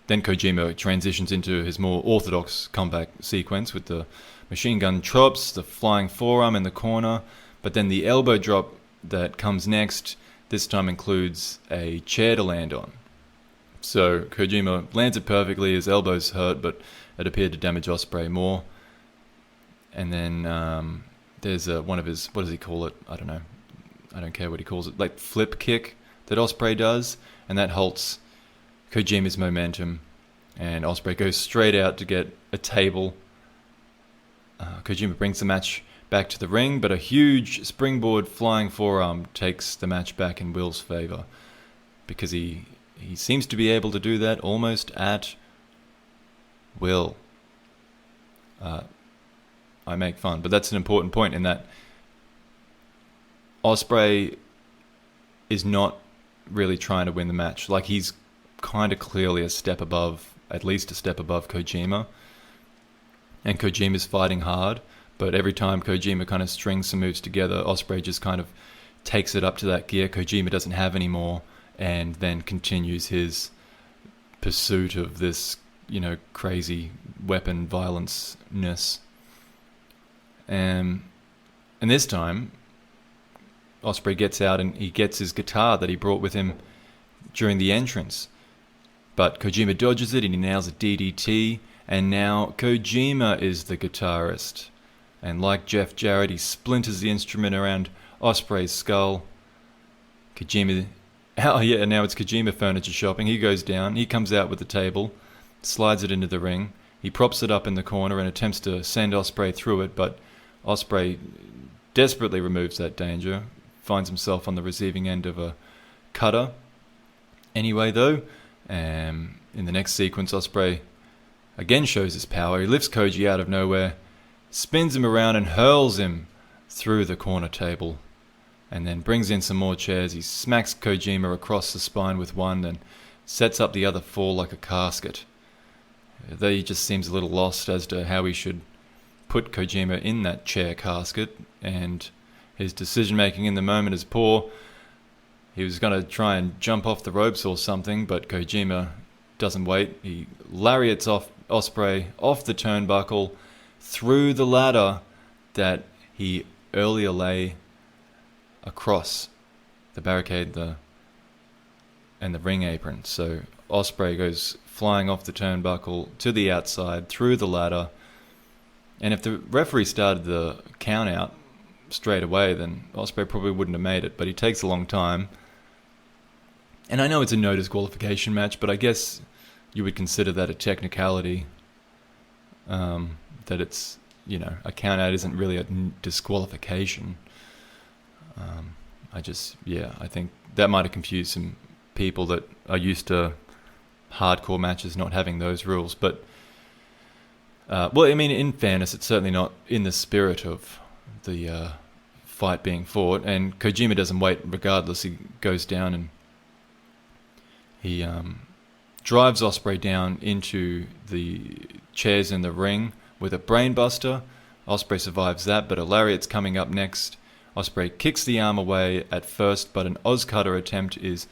Then Kojima transitions into his more orthodox comeback sequence with the machine gun chops, the flying forearm in the corner, but then the elbow drop that comes next this time includes a chair to land on. So Kojima lands it perfectly, his elbow's hurt, but it appeared to damage Ospreay more. And then there's one of his, what does he call it? I don't know. I don't care what he calls it. Like flip kick that Ospreay does, and that halts Kojima's momentum. And Ospreay goes straight out to get a table. Kojima brings the match back to the ring, but a huge springboard flying forearm takes the match back in Will's favor, because he seems to be able to do that almost at will. I make fun, but that's an important point in that Ospreay is not really trying to win the match. Like, he's kind of clearly at least a step above Kojima, and Kojima's fighting hard, but every time Kojima kind of strings some moves together, Ospreay just kind of takes it up to that gear Kojima doesn't have anymore, and then continues his pursuit of this, crazy weapon violence-ness. And this time, Ospreay gets out and he gets his guitar that he brought with him during the entrance. But Kojima dodges it and he nails a DDT, and now Kojima is the guitarist. And like Jeff Jarrett, he splinters the instrument around Ospreay's skull. Now it's Kojima furniture shopping. He goes down, he comes out with the table, slides it into the ring. He props it up in the corner and attempts to send Ospreay through it, but Ospreay desperately removes that danger, finds himself on the receiving end of a cutter. Anyway, though, in the next sequence, Ospreay again shows his power. He lifts Koji out of nowhere, spins him around and hurls him through the corner table, and then brings in some more chairs. He smacks Kojima across the spine with one and sets up the other four like a casket. Though he just seems a little lost as to how he should put Kojima in that chair casket, and his decision-making in the moment is poor. He was going to try and jump off the ropes or something, but Kojima doesn't wait. He lariats off Ospreay off the turnbuckle, through the ladder that he earlier lay across the barricade and the ring apron. So Ospreay goes flying off the turnbuckle to the outside through the ladder. And if the referee started the count out straight away, then Ospreay probably wouldn't have made it. But he takes a long time. And I know it's a no disqualification match, but I guess you would consider that a technicality. That it's, a count out isn't really a disqualification. I think that might have confused some people that are used to hardcore matches not having those rules. But, in fairness, it's certainly not in the spirit of the fight being fought. And Kojima doesn't wait regardless. He goes down and he drives Ospreay down into the chairs in the ring with a brainbuster. Ospreay survives that, but a lariat's coming up next. Ospreay kicks the arm away at first, but an Ozcutter attempt is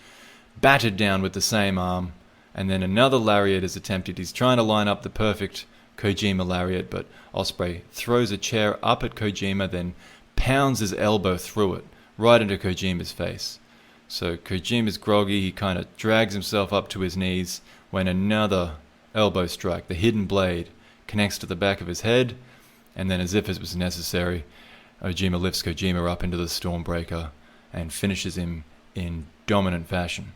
battered down with the same arm, and then another lariat is attempted. He's trying to line up the perfect Kojima lariat, but Ospreay throws a chair up at Kojima, then pounds his elbow through it, right into Kojima's face. So Kojima's groggy, he kind of drags himself up to his knees when another elbow strike, the hidden blade, connects to the back of his head, and then as if it was necessary, Ojima lifts Kojima up into the Stormbreaker and finishes him in dominant fashion.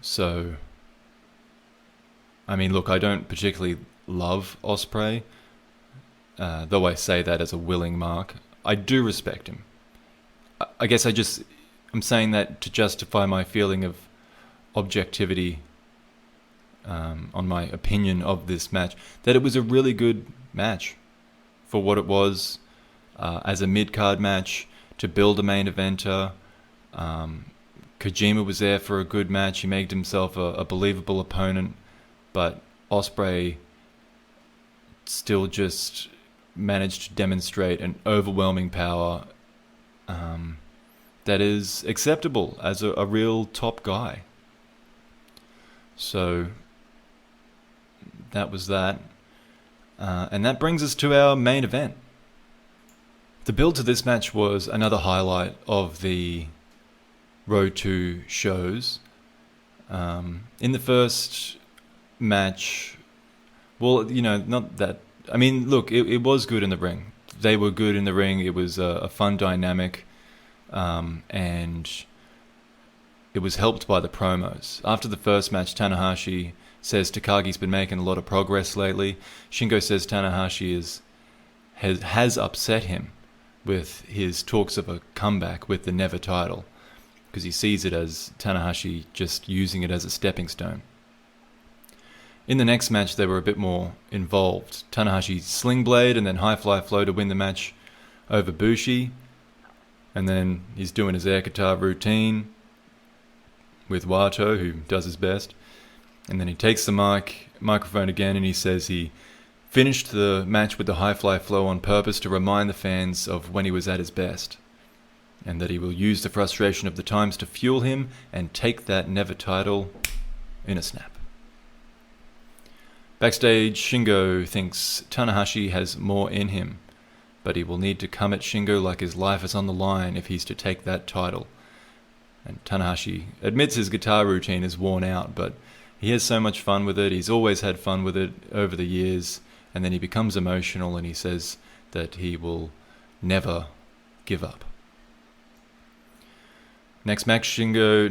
So, look, I don't particularly love Ospreay, though I say that as a willing mark. I do respect him. I guess I'm saying that to justify my feeling of objectivity on my opinion of this match, that it was a really good match for what it was, as a mid-card match, to build a main eventer. Kojima was there for a good match. He made himself a believable opponent, but Ospreay still just managed to demonstrate an overwhelming power that is acceptable as a real top guy. So that was that. And that brings us to our main event. The build to this match was another highlight of the Road to shows. In the first match, not that... look, it was good in the ring. They were good in the ring. It was a fun dynamic. And it was helped by the promos. After the first match, Tanahashi says Takagi's been making a lot of progress lately. Shingo says Tanahashi has upset him with his talks of a comeback with the Never title, because he sees it as Tanahashi just using it as a stepping stone. In the next match, they were a bit more involved. Tanahashi sling blade and then high fly flow to win the match over Bushi. And then he's doing his air guitar routine with Wato, who does his best. And then he takes the microphone again, and he says he finished the match with the high fly flow on purpose to remind the fans of when he was at his best, and that he will use the frustration of the times to fuel him and take that Never title in a snap. Backstage, Shingo thinks Tanahashi has more in him, but he will need to come at Shingo like his life is on the line if he's to take that title. And Tanahashi admits his guitar routine is worn out, but he has so much fun with it. He's always had fun with it over the years. And then he becomes emotional and he says that he will never give up. Next night, Shingo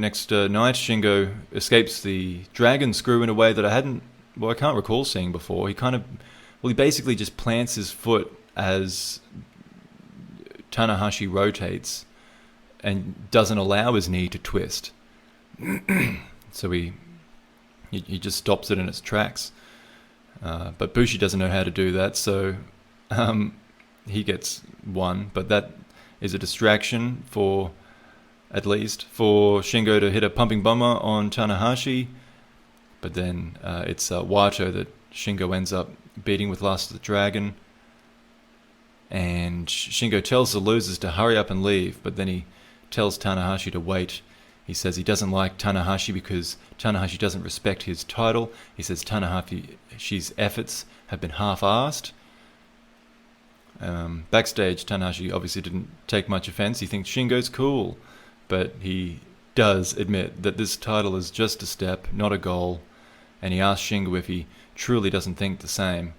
escapes the dragon screw in a way that I can't recall seeing before. He basically just plants his foot as Tanahashi rotates and doesn't allow his knee to twist. So he just stops it in its tracks. But Bushi doesn't know how to do that, so he gets one. But that is a distraction for Shingo to hit a pumping bomber on Tanahashi. But then it's Wato that Shingo ends up beating with Last of the Dragon. And Shingo tells the losers to hurry up and leave, but then he tells Tanahashi to wait. He says he doesn't like Tanahashi because Tanahashi doesn't respect his title. He says Tanahashi's efforts have been half-assed. Backstage, Tanahashi obviously didn't take much offense. He thinks Shingo's cool, but he does admit that this title is just a step, not a goal, and he asks Shingo if he truly doesn't think the same,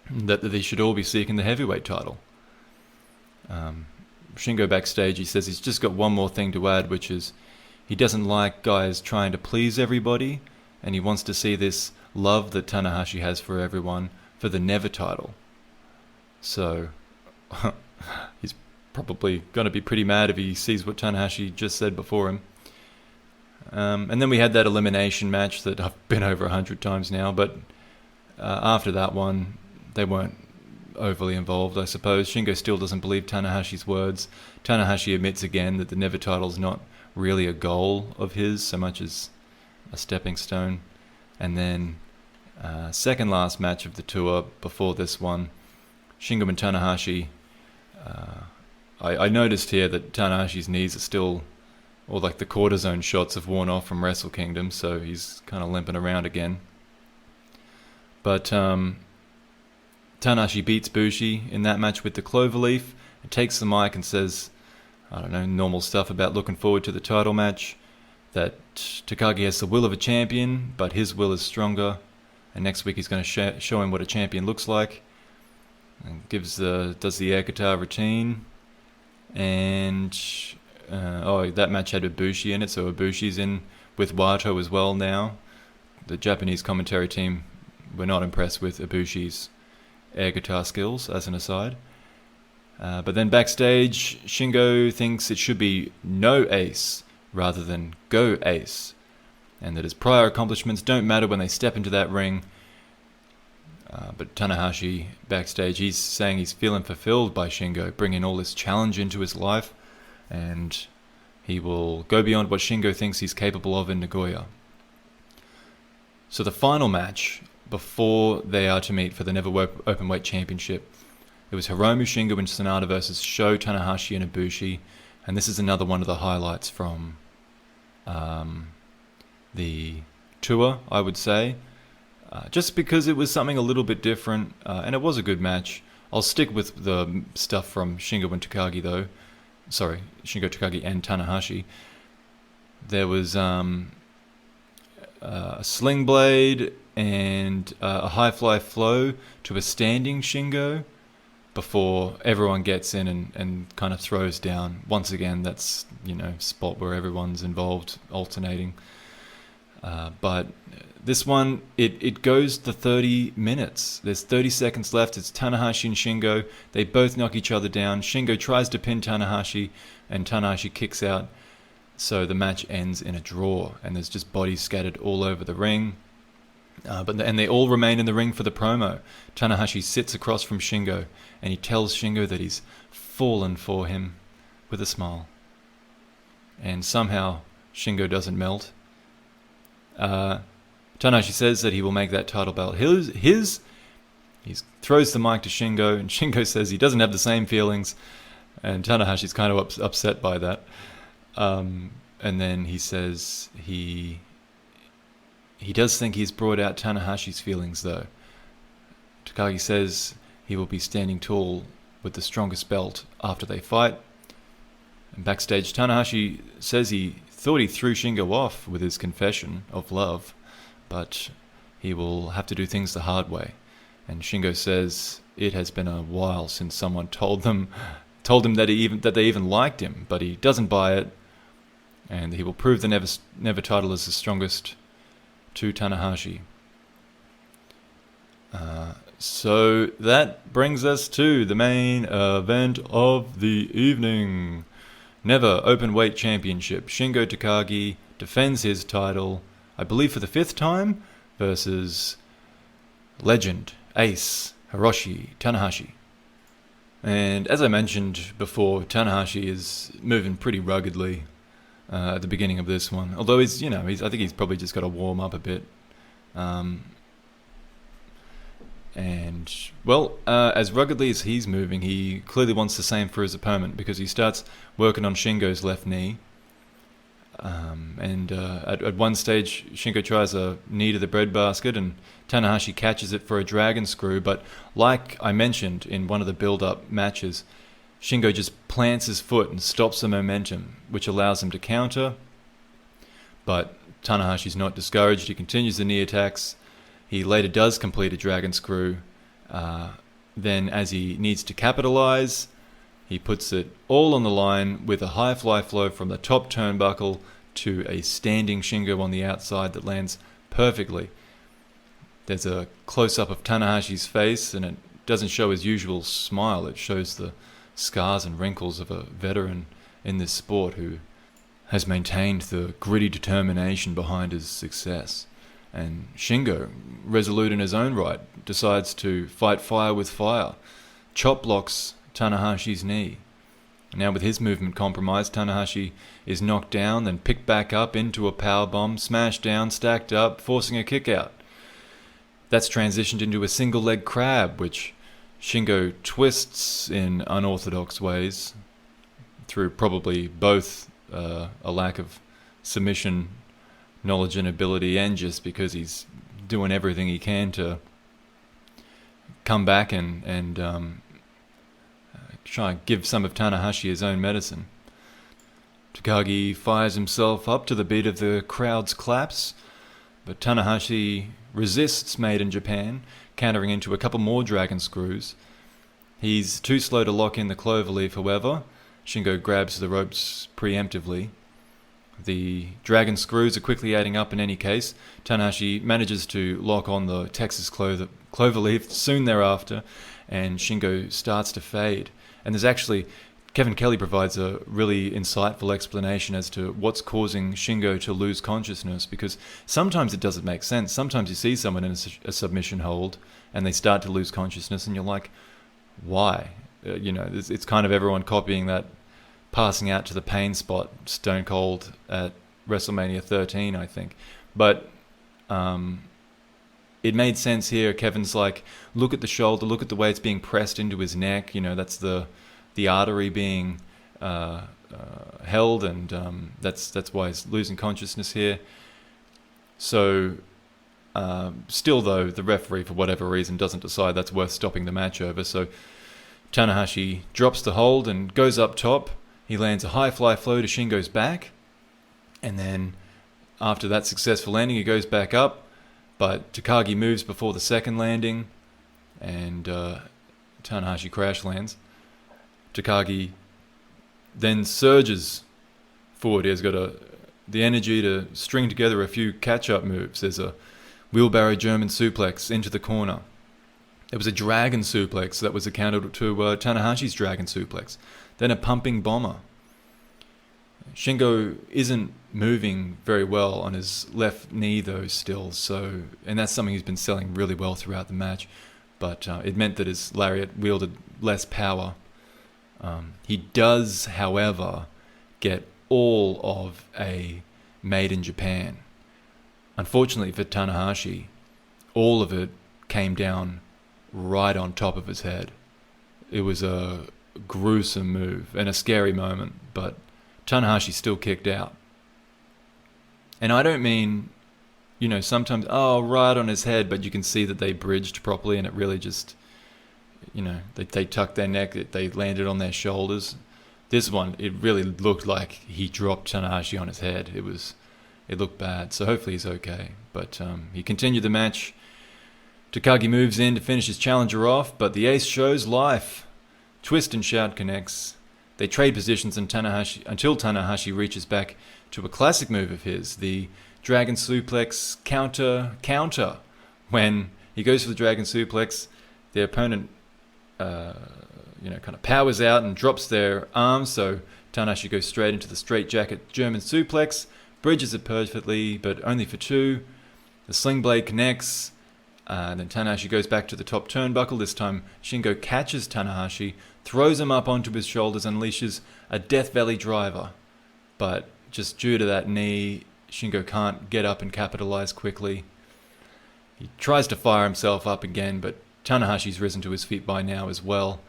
that they should all be seeking the heavyweight title. Shingo backstage, he says he's just got one more thing to add, which is he doesn't like guys trying to please everybody, and he wants to see this love that Tanahashi has for everyone for the Never title. So he's probably going to be pretty mad if he sees what Tanahashi just said before him. And then we had that elimination match that I've been over 100 times now, but after that one, they weren't overly involved, I suppose. Shingo still doesn't believe Tanahashi's words. Tanahashi admits again that the Never title's not really a goal of his so much as a stepping stone. And then second last match of the tour before this one, Shingo and Tanahashi. I noticed here that Tanahashi's knees are still, or like the cortisone shots have worn off from Wrestle Kingdom, so he's kind of limping around again. But Tanahashi beats Bushi in that match with the cloverleaf and takes the mic and says, I don't know, normal stuff about looking forward to the title match, that Takagi has the will of a champion, but his will is stronger, and next week he's going to show him what a champion looks like, and does the air guitar routine, and that match had Ibushi in it, so Ibushi's in with Wato as well now. The Japanese commentary team were not impressed with Ibushi's air guitar skills, as an aside. But then backstage, Shingo thinks it should be no ace rather than go ace, and that his prior accomplishments don't matter when they step into that ring. But Tanahashi backstage, he's saying he's feeling fulfilled by Shingo, bringing all this challenge into his life, and he will go beyond what Shingo thinks he's capable of in Nagoya. So the final match before they are to meet for the Never Openweight Championship, it was Hiromu, Shingo, and Sonata versus Sho, Tanahashi, and Ibushi, and this is another one of the highlights from the tour, I would say, just because it was something a little bit different, and it was a good match. I'll stick with the stuff from Shingo and Takagi, though. Sorry, Shingo, Takagi, and Tanahashi. There was a sling blade and a high fly flow to a standing Shingo before everyone gets in and kind of throws down. Once again, that's, spot where everyone's involved, alternating. But this one, it goes to 30 minutes. There's 30 seconds left. It's Tanahashi and Shingo. They both knock each other down. Shingo tries to pin Tanahashi, and Tanahashi kicks out. So the match ends in a draw, and there's just bodies scattered all over the ring. And they all remain in the ring for the promo. Tanahashi sits across from Shingo, and he tells Shingo that he's fallen for him with a smile. And somehow Shingo doesn't melt. Tanahashi says that he will make that title belt his. He throws the mic to Shingo, and Shingo says he doesn't have the same feelings, and Tanahashi's kind of upset by that. And then he says he does think he's brought out Tanahashi's feelings, though. Takagi says he will be standing tall with the strongest belt after they fight. And backstage, Tanahashi says he thought he threw Shingo off with his confession of love, but he will have to do things the hard way. And Shingo says it has been a while since someone told him that they even liked him, but he doesn't buy it, and he will prove the Never title is the strongest to Tanahashi. So that brings us to the main event of the evening. Never Openweight Championship. Shingo Takagi defends his title, I believe for the 5th time, versus legend, ace, Hiroshi Tanahashi. And as I mentioned before, Tanahashi is moving pretty ruggedly at the beginning of this one. Although I think he's probably just got to warm up a bit. As ruggedly as he's moving, he clearly wants the same for his opponent, because he starts working on Shingo's left knee. At one stage, Shingo tries a knee to the breadbasket, and Tanahashi catches it for a dragon screw. But like I mentioned in one of the build-up matches, Shingo just plants his foot and stops the momentum, which allows him to counter. But Tanahashi's not discouraged. He continues the knee attacks. He later does complete a dragon screw. Then, as he needs to capitalize, he puts it all on the line with a high fly flow from the top turnbuckle to a standing Shingo on the outside that lands perfectly. There's a close-up of Tanahashi's face, and it doesn't show his usual smile. It shows the scars and wrinkles of a veteran in this sport who has maintained the gritty determination behind his success. And Shingo, resolute in his own right, decides to fight fire with fire, chop blocks Tanahashi's knee. Now with his movement compromised, Tanahashi is knocked down, then picked back up into a powerbomb, smashed down, stacked up, forcing a kick out. That's transitioned into a single leg crab, which Shingo twists in unorthodox ways through probably both a lack of submission knowledge and ability, and just because he's doing everything he can to come back and try and give some of Tanahashi his own medicine. Takagi fires himself up to the beat of the crowd's claps, but Tanahashi resists Made in Japan, countering into a couple more dragon screws. He's too slow to lock in the cloverleaf, however. Shingo grabs the ropes preemptively. The dragon screws are quickly adding up in any case. Tanahashi manages to lock on the Texas cloverleaf soon thereafter, and Shingo starts to fade. And there's actually, Kevin Kelly provides a really insightful explanation as to what's causing Shingo to lose consciousness, because sometimes it doesn't make sense. Sometimes you see someone in a submission hold and they start to lose consciousness and you're like, why? It's kind of everyone copying that passing out to the pain spot, Stone Cold at WrestleMania 13, I think. But it made sense here. Kevin's like, look at the shoulder, look at the way it's being pressed into his neck. That's the artery being held, and that's why he's losing consciousness here. So, still though, the referee, for whatever reason, doesn't decide that's worth stopping the match over. So Tanahashi drops the hold and goes up top. He lands a high fly flow to Shingo's back, and then after that successful landing, he goes back up, but Takagi moves before the second landing, and Tanahashi crash lands. Takagi then surges forward. He's got the energy to string together a few catch-up moves. There's a wheelbarrow German suplex into the corner. There was a dragon suplex that was a counter to Tanahashi's dragon suplex. Then a pumping bomber. Shingo isn't moving very well on his left knee though still, and that's something he's been selling really well throughout the match, but it meant that his lariat wielded less power. He does, however, get all of a Made in Japan. Unfortunately for Tanahashi, all of it came down right on top of his head. It was a gruesome move and a scary moment, but Tanahashi still kicked out. And I don't mean, sometimes, right on his head, but you can see that they bridged properly and it really just, they tucked their neck, they landed on their shoulders. This one, it really looked like he dropped Tanahashi on his head. It looked bad, so hopefully he's okay. But he continued the match. Takagi moves in to finish his challenger off, but the ace shows life. Twist and shout connects. They trade positions until Tanahashi reaches back to a classic move of his, the dragon suplex counter. When he goes for the dragon suplex, the opponent kind of powers out and drops their arms, so Tanahashi goes straight into the straightjacket German suplex, bridges it perfectly, but only for two. The sling blade connects, then Tanahashi goes back to the top turnbuckle. This time Shingo catches Tanahashi, throws him up onto his shoulders, unleashes a Death Valley driver. But just due to that knee, Shingo can't get up and capitalize quickly. He tries to fire himself up again, but Tanahashi's risen to his feet by now as well.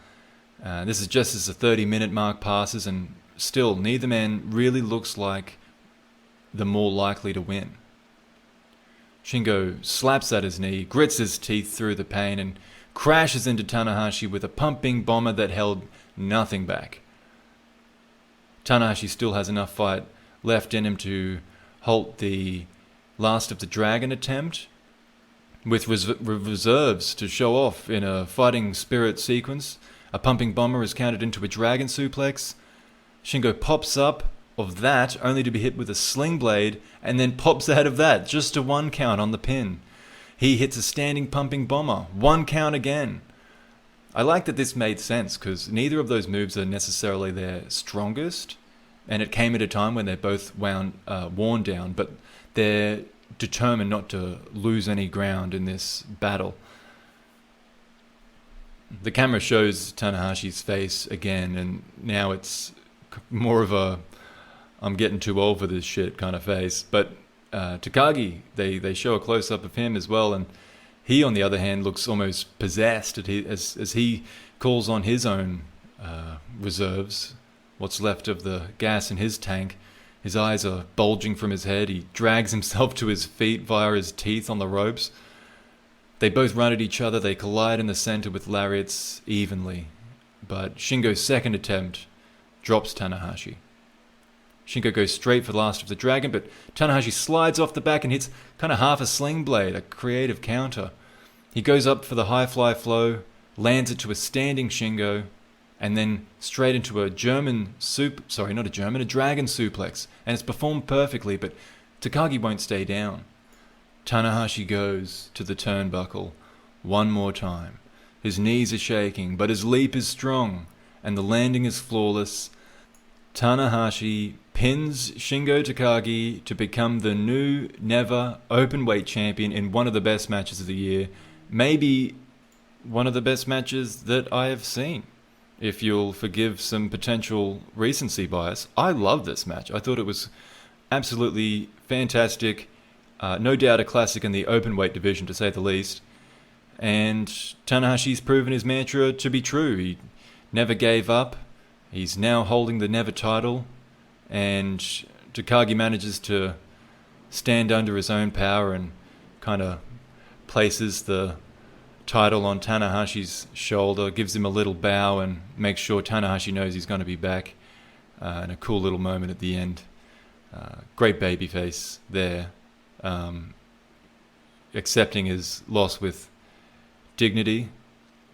This is just as the 30-minute mark passes, and still neither man really looks like the more likely to win. Shingo slaps at his knee, grits his teeth through the pain, and crashes into Tanahashi with a pumping bomber that held nothing back. Tanahashi still has enough fight left in him to halt the Last of the Dragon attempt, with reserves to show off in a fighting spirit sequence. A pumping bomber is countered into a dragon suplex. Shingo pops up of that, only to be hit with a sling blade, and then pops out of that, just a 1 count on the pin. He hits a standing pumping bomber, 1 count again. I like that this made sense, because neither of those moves are necessarily their strongest, and it came at a time when they're both worn down, but they're determined not to lose any ground in this battle. The camera shows Tanahashi's face again, and now it's more of a I'm getting too old for this shit kind of face. But Takagi, they show a close-up of him as well, and he, on the other hand, looks almost possessed as he calls on his own reserves, what's left of the gas in his tank. His eyes are bulging from his head. He drags himself to his feet via his teeth on the ropes. They both run at each other. They collide in the center with lariats evenly. But Shingo's second attempt drops Tanahashi. Shingo goes straight for the Last of the Dragon, but Tanahashi slides off the back and hits kind of half a sling blade, a creative counter. He goes up for the high fly flow, lands it to a standing Shingo, and then straight into a dragon suplex. And it's performed perfectly, but Takagi won't stay down. Tanahashi goes to the turnbuckle one more time. His knees are shaking, but his leap is strong, and the landing is flawless. Tanahashi pins Shingo Takagi to become the new Never Openweight champion in one of the best matches of the year. Maybe one of the best matches that I have seen, if you'll forgive some potential recency bias. I love this match. I thought it was absolutely fantastic. No doubt a classic in the openweight division, to say the least. And Tanahashi's proven his mantra to be true. He never gave up. He's now holding the Never title. And Takagi manages to stand under his own power and kind of places the title on Tanahashi's shoulder, gives him a little bow, and makes sure Tanahashi knows he's going to be back. And a cool little moment at the end. Great babyface there. Accepting his loss with dignity.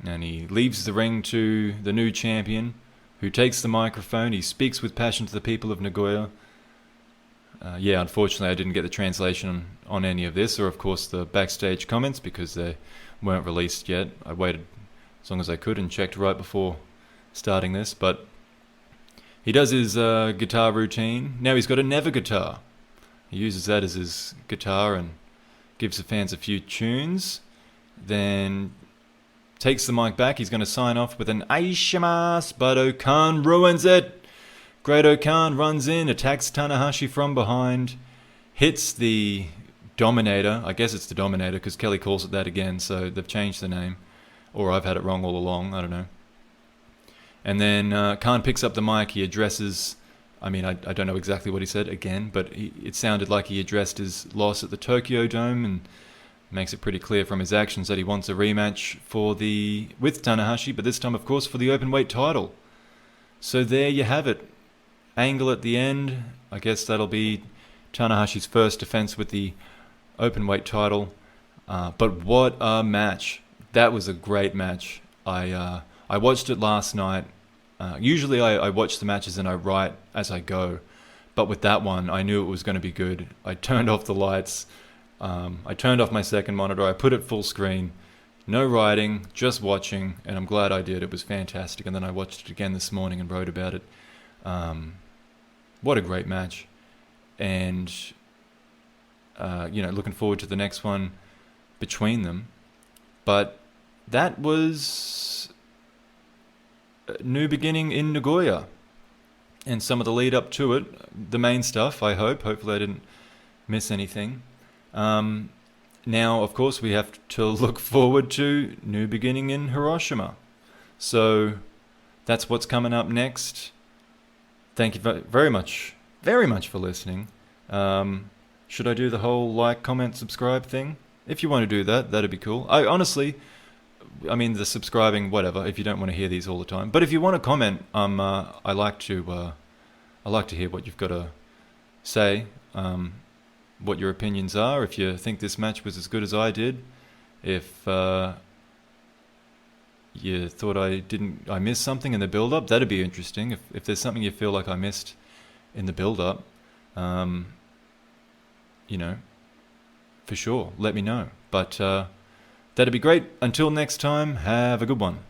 And he leaves the ring to the new champion, who takes the microphone. He speaks with passion to the people of Nagoya. Unfortunately I didn't get the translation on any of this, or of course the backstage comments, because they weren't released yet. I waited as long as I could and checked right before starting this. But he does his guitar routine. Now he's got a Never guitar. He uses that as his guitar and gives the fans a few tunes. Then takes the mic back. He's going to sign off with an Aishimasu, but O-Khan ruins it. Great O-Khan runs in, attacks Tanahashi from behind, hits the Dominator. I guess it's the Dominator because Kelly calls it that again, so they've changed the name. Or I've had it wrong all along, I don't know. And then Khan picks up the mic. He addresses, I don't know exactly what he said again, but it sounded like he addressed his loss at the Tokyo Dome, and makes it pretty clear from his actions that he wants a rematch with Tanahashi, but this time, of course, for the openweight title. So there you have it. Angle at the end. I guess that'll be Tanahashi's first defense with the openweight title. But what a match. That was a great match. I watched it last night. Usually I watch the matches and I write as I go. But with that one, I knew it was going to be good. I turned off the lights. I turned off my second monitor. I put it full screen. No writing, just watching. And I'm glad I did. It was fantastic. And then I watched it again this morning and wrote about it. What a great match. And, looking forward to the next one between them. But that was a new beginning in Nagoya. And some of the lead up to it. The main stuff, I hope. Hopefully I didn't miss anything. Now, of course, we have to look forward to new beginning in Hiroshima. So that's what's coming up next. Thank you very much for listening. Should I do the whole like, comment, subscribe thing? If you want to do that, that'd be cool. I mean, the subscribing, whatever. If you don't want to hear these all the time, but if you want to comment, I like to hear what you've got to say. What your opinions are. If you think this match was as good as I did, if you thought I missed something in the build-up, that'd be interesting. If there's something you feel like I missed in the build-up, for sure, let me know. But that'd be great. Until next time, have a good one.